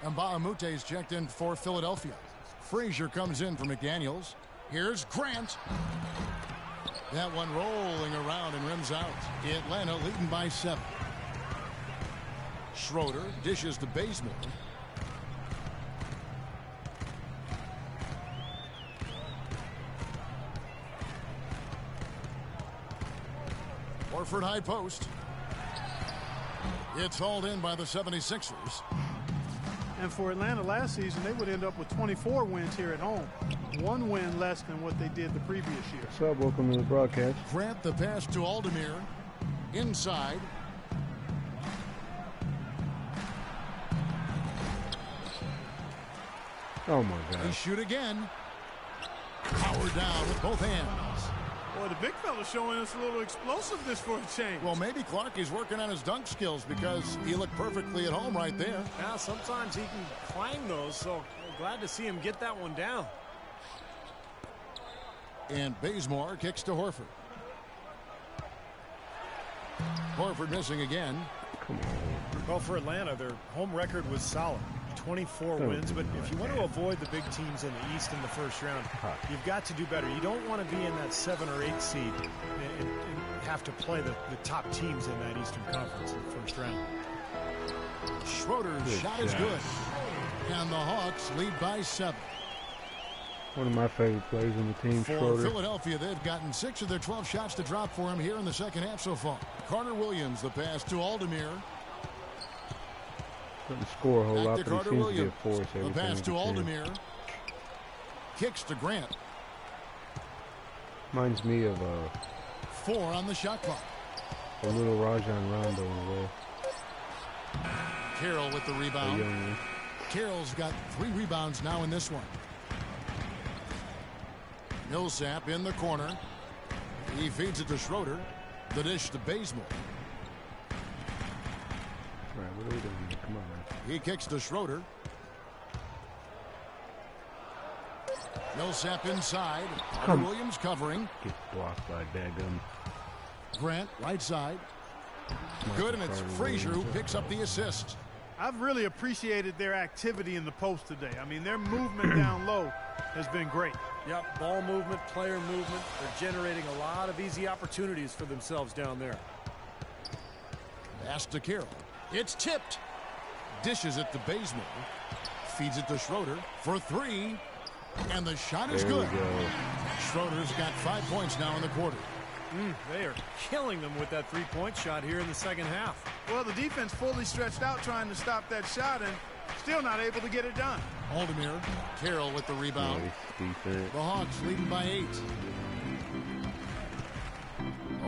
And Mbaamute's checked in for Philadelphia. Frazier comes in for McDaniels. Here's Grant. That one rolling around and rims out. Atlanta leading by 7. Schroeder dishes to Bazemore. Horford high post. It's hauled in by the 76ers. And for Atlanta last season, they would end up with 24 wins here at home. 1 win less than what they did the previous year. What's up? Welcome to the broadcast. Grant the pass to Aldemir. Inside. Oh, my God. They shoot again. Power down with both hands. Boy, the big fella's showing us a little explosiveness for a change. Well, maybe Clark is working on his dunk skills because he looked perfectly at home right there. Yeah, sometimes he can climb those, so glad to see him get that one down. And Bazemore kicks to Horford. Horford missing again. Come on. Well, for Atlanta, their home record was solid. 24 wins, but if you want to avoid the big teams in the East in the first round, you've got to do better. You don't want to be in that 7 or 8 seed and have to play the top teams in that Eastern Conference in the first round. Schroeder's shot is good, and the Hawks lead by 7. One of my favorite players on the team, For Schroeder. Philadelphia, they've gotten 6 of their 12 shots to drop for him here in the second half so far. Carter Williams, the pass to Aldemir. Couldn't score a whole lot, Back to but Carter he seems to Williams. get forced every The pass to time he can. Aldemir. Kicks to Grant. Reminds me of 4 on the shot clock. a little Rajon Rondo in a way. Carroll with the A rebound. young one. Carroll's got 3 rebounds now in this one. Millsap in the corner. He feeds it to Schroeder. The dish to Bazemore. All right, what are we doing here? Come on, man. He kicks to Schroeder. Millsap inside. Carter Williams covering. Get blocked by Daggum. Grant right side. Good, and it's Frazier who picks up the assist. I've really appreciated their activity in the post today. I mean, their movement down low has been great. Yep, ball movement, player movement. They're generating a lot of easy opportunities for themselves down there. Pass to Carroll. It's tipped. Dishes it to Bazemore. Feeds it to Schroeder for 3. And the shot is There we good. go. Schroeder's got 5 points now in the quarter. They are killing them with that three-point shot here in the second half. Well, the defense fully stretched out trying to stop that shot and still not able to get it done. Aldemir. Carroll with the rebound. Nice defense. The Hawks leading by 8.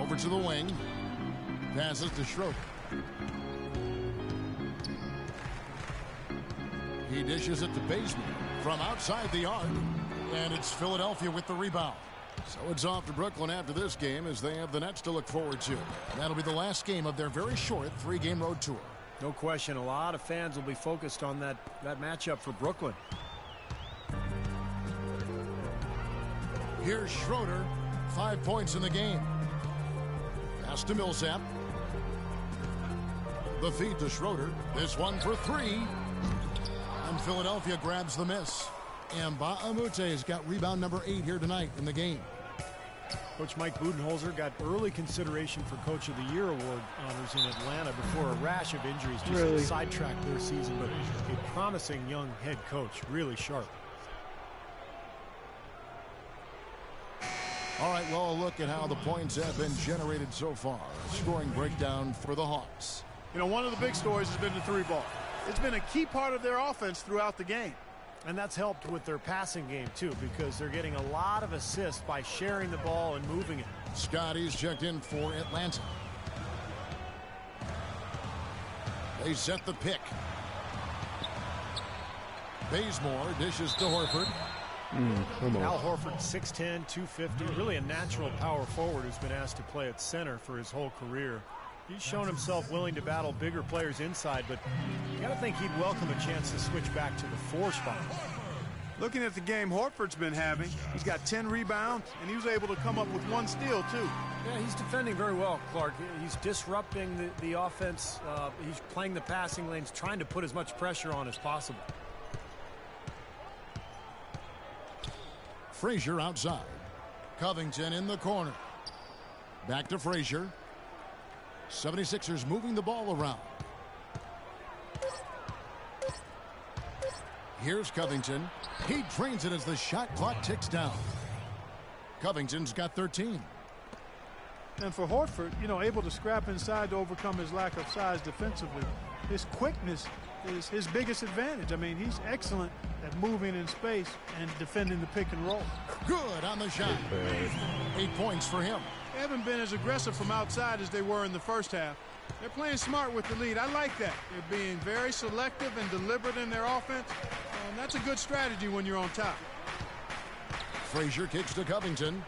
Over to the wing. Passes to Schroeder. He dishes it to Bazemore from outside the arc. And it's Philadelphia with the rebound. So it's off to Brooklyn after this game as they have the Nets to look forward to. That'll be the last game of their very short 3-game road tour. No question, a lot of fans will be focused on that matchup for Brooklyn. Here's Schroeder. 5 points in the game. Pass to Millsap. The feed to Schroeder. This one for 3. And Philadelphia grabs the miss. And Ba'amute has got rebound number 8 here tonight in the game. Coach Mike Budenholzer got early consideration for Coach of the Year award honors in Atlanta before a rash of injuries just sidetracked their season. But a promising young head coach, really sharp. All right, well, a look at how the points have been generated so far. Scoring breakdown for the Hawks. You know, one of the big stories has been the 3-ball. It's been a key part of their offense throughout the game. And that's helped with their passing game, too, because they're getting a lot of assists by sharing the ball and moving it. Scotty's checked in for Atlanta. They set the pick. Bazemore dishes to Horford. Al Horford, 6'10", 250, really a natural power forward who's been asked to play at center for his whole career. He's shown himself willing to battle bigger players inside, but you got to think he'd welcome a chance to switch back to the 4 spot. Looking at the game Horford's been having, he's got 10 rebounds, and he was able to come up with 1 steal, too. Yeah, he's defending very well, Clark. He's disrupting the offense. He's playing the passing lanes, trying to put as much pressure on as possible. Frazier outside. Covington in the corner. Back to Frazier. 76ers moving the ball around. Here's Covington. He drains it as the shot clock ticks down. Covington's got 13. And for Horford, you know, able to scrap inside to overcome his lack of size defensively. His quickness is his biggest advantage. I mean, he's excellent at moving in space and defending the pick and roll. Good on the shot. 8 points for him. They haven't been as aggressive from outside as they were in the first half. They're playing smart with the lead. I like that. They're being very selective and deliberate in their offense, and that's a good strategy when you're on top. Frazier kicks to Covington.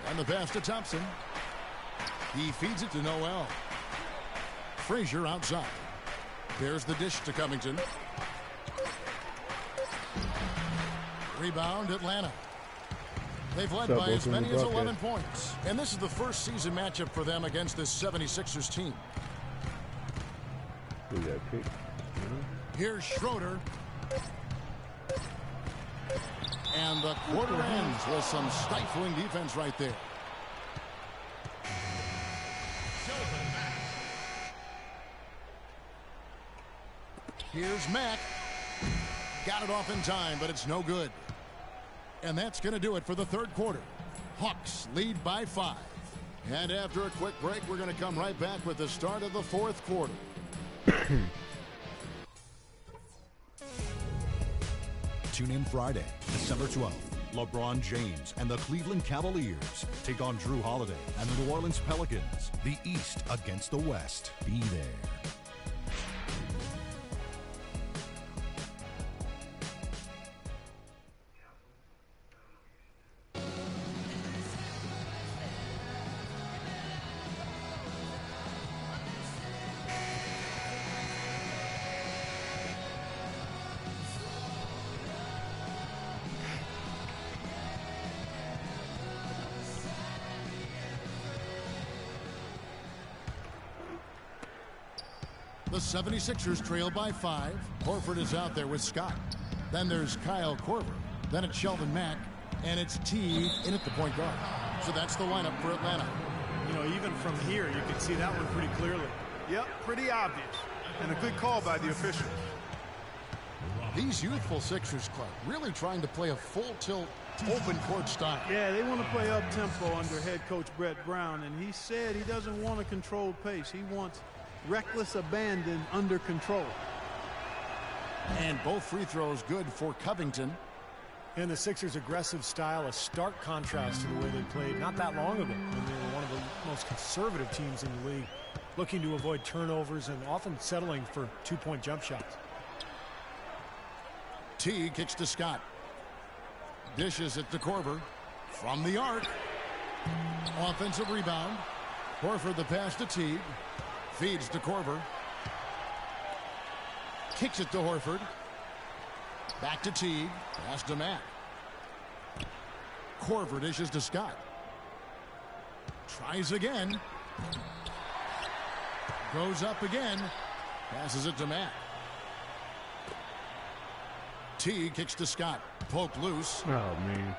And the pass to Thompson. He feeds it to Noel. Frazier outside. There's the dish to Covington. Rebound Atlanta. They've led by as many as 11 points. And this is the first season matchup for them against this 76ers team. We got picked. Here's Schroeder. And the quarter ends with some stifling defense right there. Here's Mack. Got it off in time, but it's no good. And that's going to do it for the third quarter. Hawks lead by 5. And after a quick break, we're going to come right back with the start of the fourth quarter. Tune in Friday, December 12th. LeBron James and the Cleveland Cavaliers take on Drew Holiday and the New Orleans Pelicans. The East against the West. Be there. The 76ers trail by 5. Horford is out there with Scott. Then there's Kyle Korver. Then it's Sheldon Mack. And it's Teague in at the point guard. So that's the lineup for Atlanta. You know, even from here, you can see that one pretty clearly. Yep, pretty obvious. And a good call by the officials. These youthful Sixers club really trying to play a full tilt open court style. Yeah, they want to play up-tempo under head coach Brett Brown. And he said he doesn't want a controlled pace. He wants reckless abandon under control. And both free throws good for Covington. And the Sixers' aggressive style, a stark contrast to the way they played not that long ago when they were one of the most conservative teams in the league, looking to avoid turnovers and often settling for two-point jump shots. Teague kicks to Scott. Dishes it to Korver. From the arc. Offensive rebound. Horford the pass to Teague. Feeds to Korver. Kicks it to Horford. Back to Teague. Pass to Mack. Korver dishes to Scott. Tries again. Goes up again. Passes it to Mack. Teague kicks to Scott. Poke loose. Oh, man.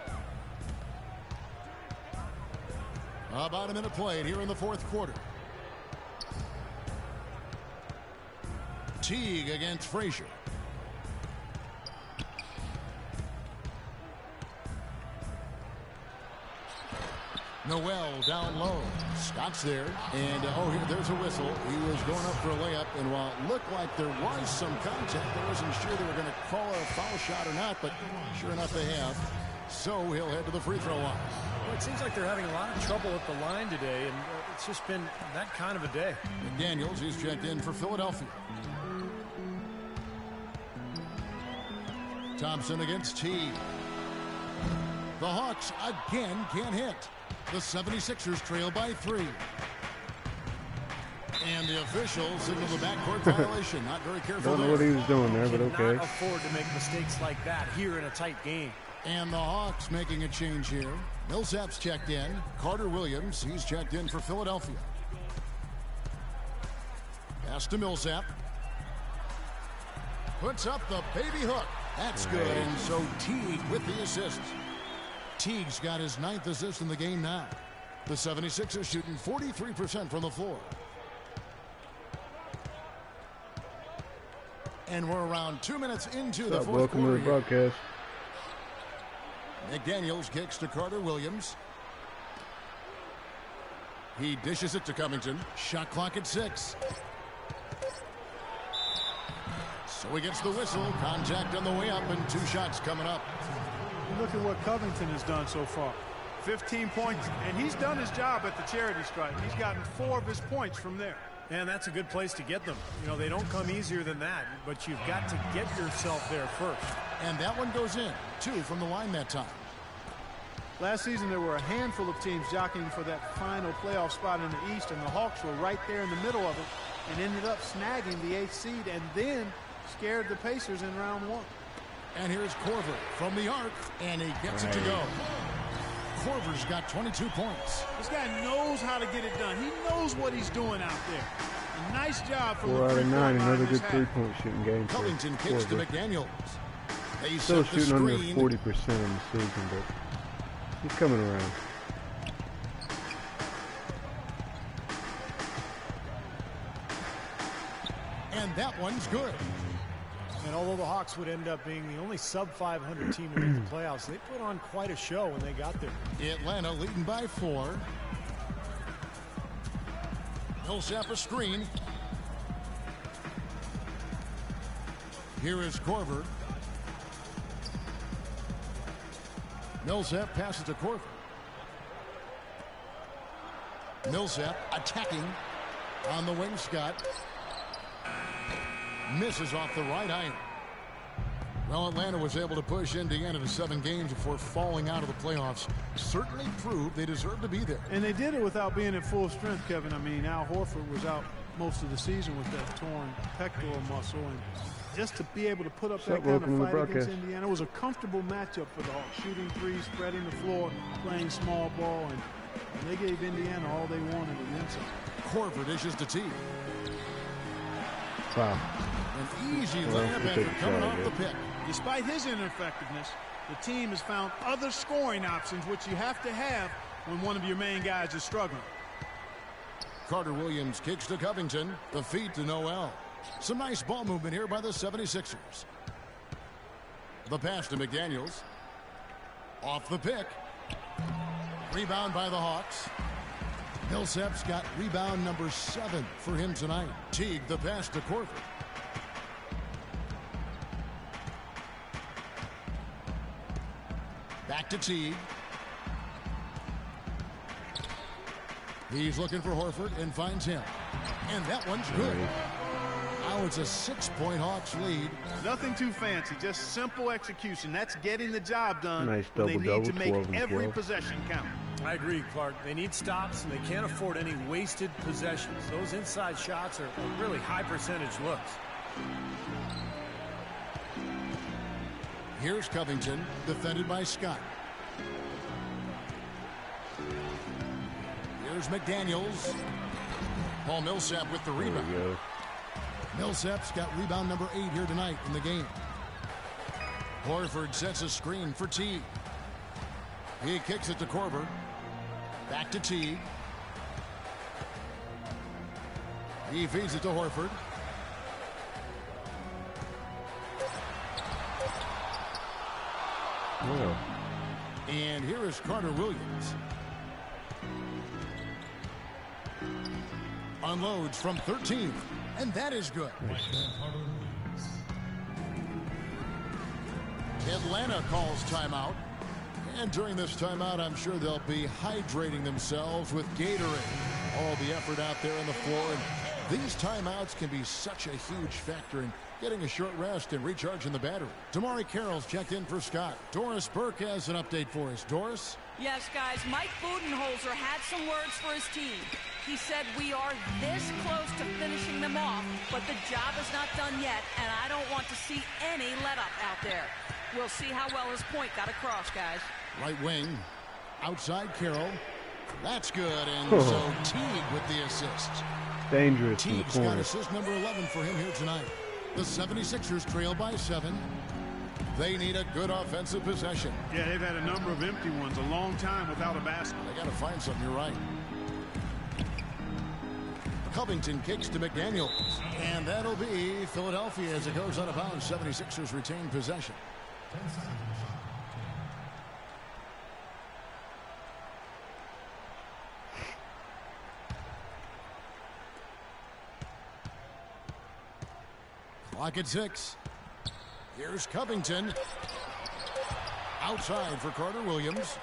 About a minute played here in the fourth quarter. Teague against Frazier. Noel down low. Scott's there. And, there's a whistle. He was going up for a layup. And while it looked like there was some contact, I wasn't sure they were going to call a foul shot or not. But sure enough, they have. So he'll head to the free throw line. Well, it seems like they're having a lot of trouble at the line today. And it's just been that kind of a day. McDaniels, he's checked in for Philadelphia. Thompson against Teague. The Hawks again can't hit. The 76ers trail by 3. And the official signaled the backcourt violation. Not very careful. Don't know what he was doing there, but okay. Cannot afford to make mistakes like that here in a tight game. And the Hawks making a change here. Millsap's checked in. Carter Williams, he's checked in for Philadelphia. Pass to Millsap. Puts up the baby hook. That's good. And so Teague with the assist. Teague's got his 9th assist in the game now. The 76ers shooting 43% from the floor. And we're around 2 minutes into the fourth Welcome quarter. to the broadcast. McDaniels kicks to Carter Williams. He dishes it to Covington. Shot clock at 6. So he gets the whistle. Contact on the way up and 2 shots coming up. Look at what Covington has done so far. 15 points, and he's done his job at the charity stripe. He's gotten 4 of his points from there. And that's a good place to get them. You know, they don't come easier than that, but you've got to get yourself there first. And that one goes in. 2 from the line that time. Last season, there were a handful of teams jockeying for that final playoff spot in the East, and the Hawks were right there in the middle of it and ended up snagging the 8th seed and then scared the Pacers in round 1. And here's Korver from the arc, and he gets it to go. Korver's got 22 points. This guy knows how to get it done. He knows what he's doing out there. Nice job from 4 out of 9, another good half. three-point shooting game for Covington kicks to Korver. McDaniels. They Still set the shooting under screen. 40% in the season, but he's coming around. And that one's good. And although the Hawks would end up being the only sub-500 team to make the playoffs, they put on quite a show when they got there. Atlanta leading by 4. Millsap a screen. Here is Korver. Millsap passes to Korver. Millsap attacking on the wing. Scott misses off the right iron. Well, Atlanta was able to push Indiana to 7 games before falling out of the playoffs. Certainly proved they deserve to be there. And they did it without being at full strength, Kevin. I mean, Al Horford was out most of the season with that torn pectoral muscle, and just to be able to put up that kind of fight against Indiana was a comfortable matchup for the Hawks. Shooting threes, spreading the floor, playing small ball, and they gave Indiana all they wanted and then some. Korver dishes to T. Wow. An easy layup after coming off the pick. Despite his ineffectiveness, the team has found other scoring options, which you have to have when one of your main guys is struggling. Carter Williams kicks to Covington. The feed to Noel. Some nice ball movement here by the 76ers. The pass to McDaniels. Off the pick. Rebound by the Hawks. Millsap's got rebound number 7 for him tonight. Teague the pass to Korver. Back to Teague. He's looking for Horford and finds him. And that one's good. Now it's a 6-point Hawks lead. Nothing too fancy, just simple execution. That's getting the job done. Nice They need to make 12 and every 12. possession count. I agree, Clark. They need stops, and they can't afford any wasted possessions. Those inside shots are really high percentage looks. Here's Covington, defended by Scott. Here's McDaniels. Paul Millsap with the rebound. Millsap's got rebound number 8 here tonight in the game. Horford sets a screen for Teague. He kicks it to Korver. Back to Teague. He feeds it to Horford. Wow. And here is Carter Williams. Unloads from 13, and that is good. Atlanta calls timeout. And during this timeout, I'm sure they'll be hydrating themselves with Gatorade. All the effort out there on the floor. And these timeouts can be such a huge factor in getting a short rest and recharging the battery. Damari Carroll's checked in for Scott. Doris Burke has an update for us. Doris? Yes, guys, Mike Budenholzer had some words for his team. He said, we are this close to finishing them off, but the job is not done yet, and I don't want to see any let-up out there. We'll see how well his point got across, guys. Right wing. Outside Carroll. That's good, and so Teague with the assist. Dangerous in the Teague's got corner. assist number 11 for him here tonight. The 76ers trail by 7. They need a good offensive possession. Yeah, they've had a number of empty ones, a long time without a basket. They got to find something, you're right. Covington kicks to McDaniels. And that'll be Philadelphia as it goes out of bounds. 76ers retain possession. Clock at 6. Here's Covington. Outside for Carter Williams.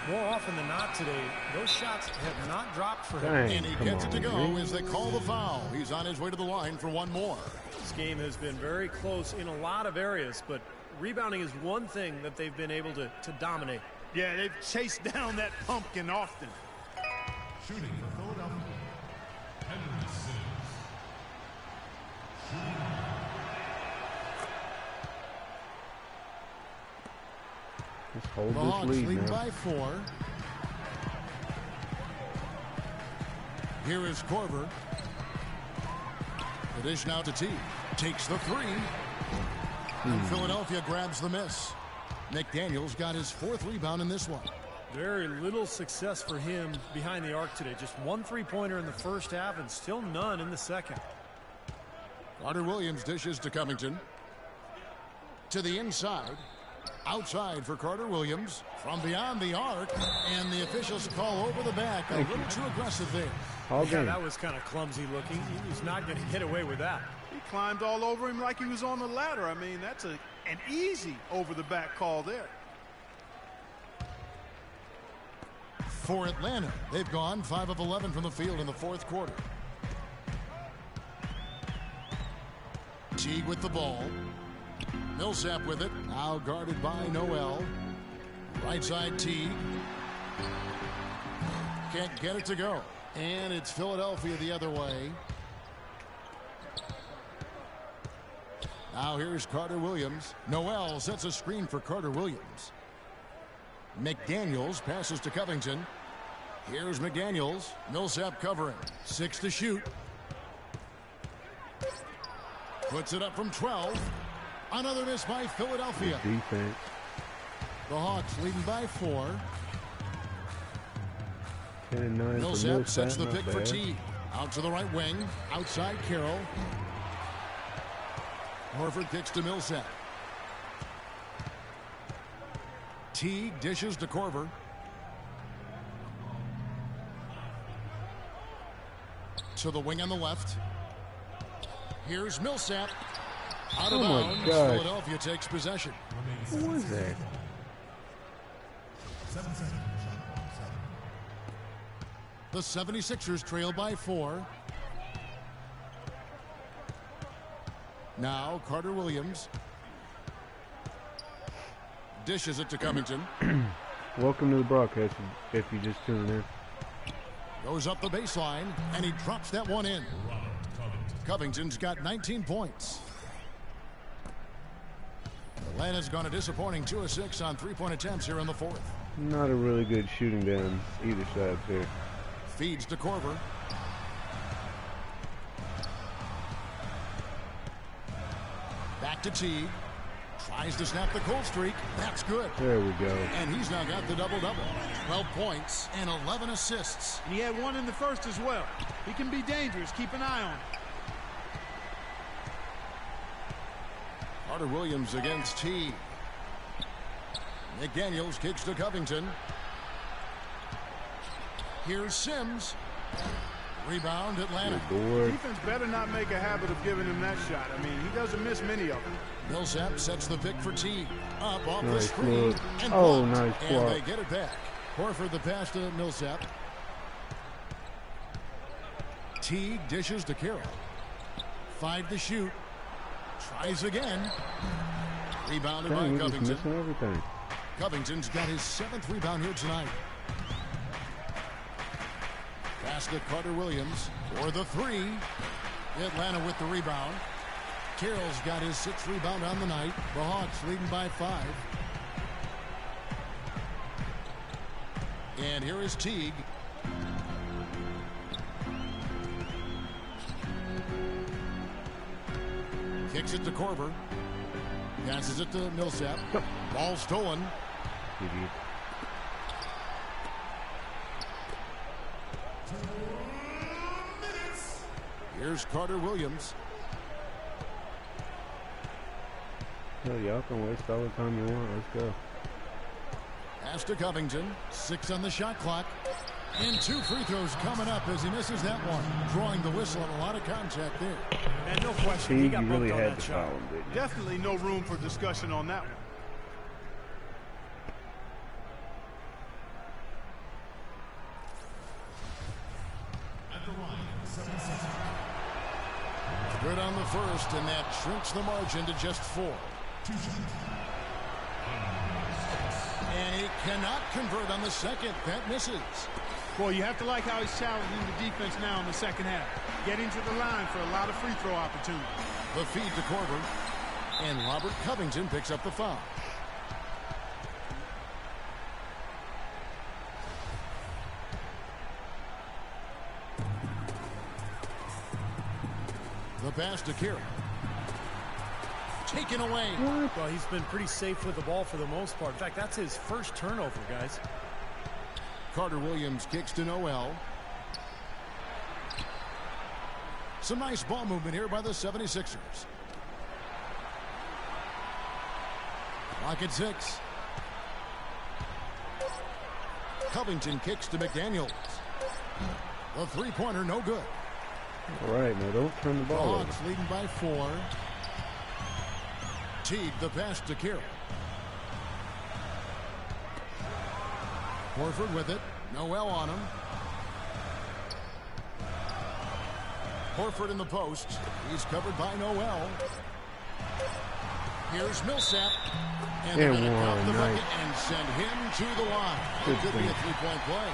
More often than not today, those shots have not dropped for him. Dang, And he come gets it to go on, as they call the foul. He's on his way to the line for one more. This game has been very close in a lot of areas, but rebounding is one thing that they've been able to dominate. Yeah, they've chased down that pumpkin often. Shooting for Philadelphia, Henry Sims. Just hold The this Hawks lead lead now. by 4. Here is Korver. The dish now to T. Takes the three. And Philadelphia grabs the miss. McDaniels got his 4th rebound in this one. Very little success for him behind the arc today. Just 1 3-pointer in the first half and still none in the second. Carter Williams dishes to Covington. To the inside. Outside for Carter Williams. From beyond the arc. And the officials call over the back. A little too aggressive there. Yeah, that was kind of clumsy looking. He was not going to get away with that. He climbed all over him like he was on the ladder. I mean, that's an easy over-the-back call there. For Atlanta, they've gone 5 of 11 from the field in the 4th quarter. Teague with the ball. Millsap with it. Now guarded by Noel. Right side Teague. Can't get it to go. And it's Philadelphia the other way. Now here's Carter Williams. Noel sets a screen for Carter Williams. McDaniels passes to Covington. Here's McDaniels. Millsap covering. 6 to shoot. Puts it up from 12. Another miss by Philadelphia. Defense. The Hawks leading by 4. 10-9 Millsap sets the pick for T. Out to the right wing. Outside Carroll. Horford kicks to Millsap. Teague dishes to Korver. To the wing on the left. Here's Millsap. Out of bounds. Philadelphia takes possession. What was that? The 76ers trail by 4. Now Carter Williams. Dishes it to Covington. Welcome to the broadcast if you just tuned in. Goes up the baseline, and he drops that one in. Covington's got 19 points. Atlanta's gone a disappointing 2 of 6 on 3-point attempts here in the 4th. Not a really good shooting down either side there. Feeds to Korver. Back to T. Tries to snap the cold streak. That's good. There we go. And he's now got the double-double. 12 points and 11 assists. He had 1 in the first as well. He can be dangerous. Keep an eye on him. Carter Williams against T. McDaniels kicks to Covington. Here's Sims. Rebound Atlanta. Defense better not make a habit of giving him that shot. I mean, he doesn't miss many of them. Millsap sets the pick for T. Up off the screen. And nice block. And they get it back. Horford the pass to Millsap. T dishes to Carroll. 5 to shoot. Tries again. Rebounded by Covington. Everything. Covington's got his 7th rebound here tonight. Pass to Carter Williams for the 3. Atlanta with the rebound. Carroll's got his 6th rebound on the night. The Hawks leading by 5. And here is Teague. Kicks it to Korver. Passes it to Millsap. Ball stolen. Idiot. Here's Carter Williams. No, y'all can waste all the time you want. Let's go. Pass to Covington. 6 on the shot clock. And 2 free throws coming up as he misses that one. Drawing the whistle on a lot of contact there. And no question, See, he got you really bumped on had that to shot. foul him, didn't you? Definitely no room for discussion on that one. Good on the first, and that shrinks the margin to just 4. And he cannot convert on the second. That misses. Boy, you have to like how he's challenging the defense now in the second half. Getting to the line for a lot of free throw opportunities. The feed to Korver. And Robert Covington picks up the foul. The pass to Carroll. Taken away. Well, he's been pretty safe with the ball for the most part. In fact, that's his first turnover, guys. Carter Williams kicks to Noel. Some nice ball movement here by the 76ers. Clock at 6. Covington kicks to McDaniels. The three-pointer, no good. All right, now don't turn the ball over. Hawks leading by 4. Teague, the pass to Carroll. Horford with it. Noel on him. Horford in the post. He's covered by Noel. Here's Millsap. And they're going to count the bucket and send him to the line. It could be a three-point play.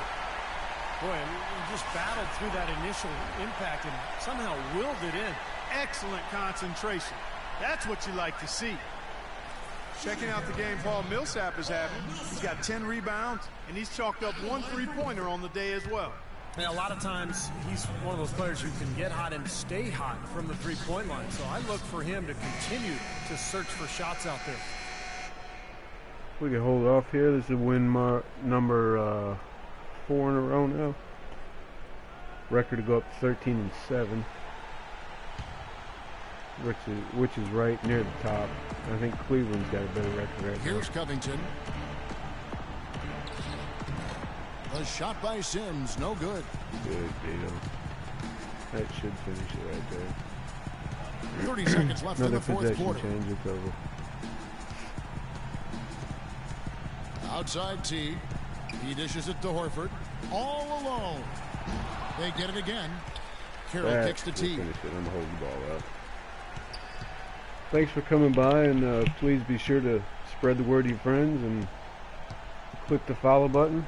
Boy, he just battled through that initial impact and somehow willed it in. Excellent concentration. That's what you like to see. Checking out the game Paul Millsap is having. He's got 10 rebounds, and he's chalked up 1 3-pointer on the day as well. And a lot of times, he's one of those players who can get hot and stay hot from the three-point line. So I look for him to continue to search for shots out there. We can hold off here. This is win number 4 in a row now. Record to go up to 13-7. Which is right near the top. I think Cleveland's got a better record right now. Here's Covington. The shot by Sims, no good. Good deal. That should finish it right there. 30 seconds left in the fourth quarter. Change, it's over. Outside T. He dishes it to Horford. All alone. They get it again. Carroll kicks to T. Finish it. I'm gonna hold the ball out. Thanks for coming by, and please be sure to spread the word to your friends and click the follow button.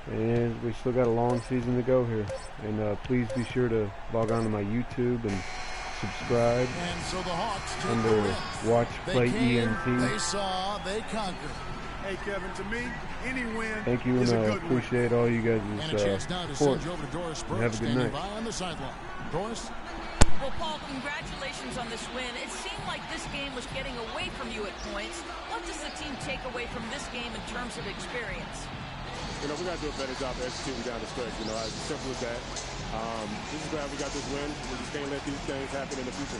And we still got a long season to go here. And please be sure to log on to my YouTube and subscribe. And so the Hawks take under the win. WATCHPLAYENT. They saw, they conquered. Hey, Kevin, to me, any win Thank you, is and a good appreciate all you guys' And a chance now to support. send you over to Doris And Burke, have a good standing night. by on the sideline. Doris? Well, Paul, congratulations on this win. It seemed like this game was getting away from you at points. What does the team take away from this game in terms of experience? You know, we got to do a better job of executing down the stretch, you know, as simple as that. Just glad we got this win. We just can't let these things happen in the future.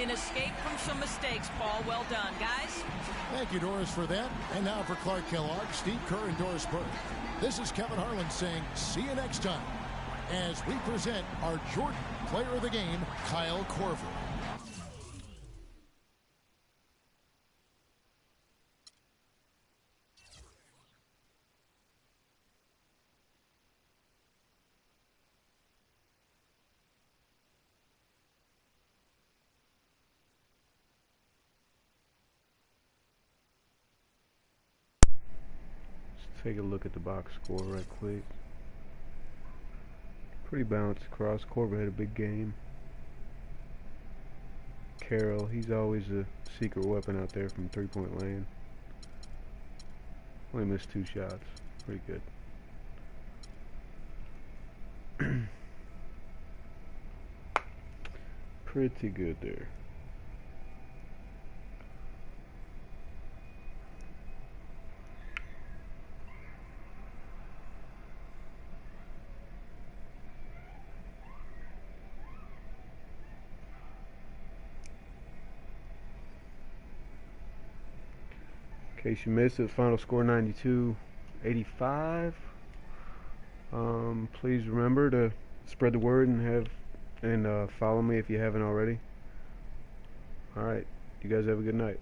An escape from some mistakes, Paul. Well done, guys. Thank you, Doris, for that. And now for Clark Kellogg, Steve Kerr, and Doris Burke. This is Kevin Harlan saying, see you next time, as we present our Jordan Player of the Game, Kyle Korver. Let's take a look at the box score right quick. Pretty balanced across. Korver had a big game. Carroll, he's always a secret weapon out there from three-point lane. Only missed 2 shots. Pretty good. Pretty good there. In case you missed it, final score 92-85. Please remember to spread the word and follow me if you haven't already. All right, you guys have a good night.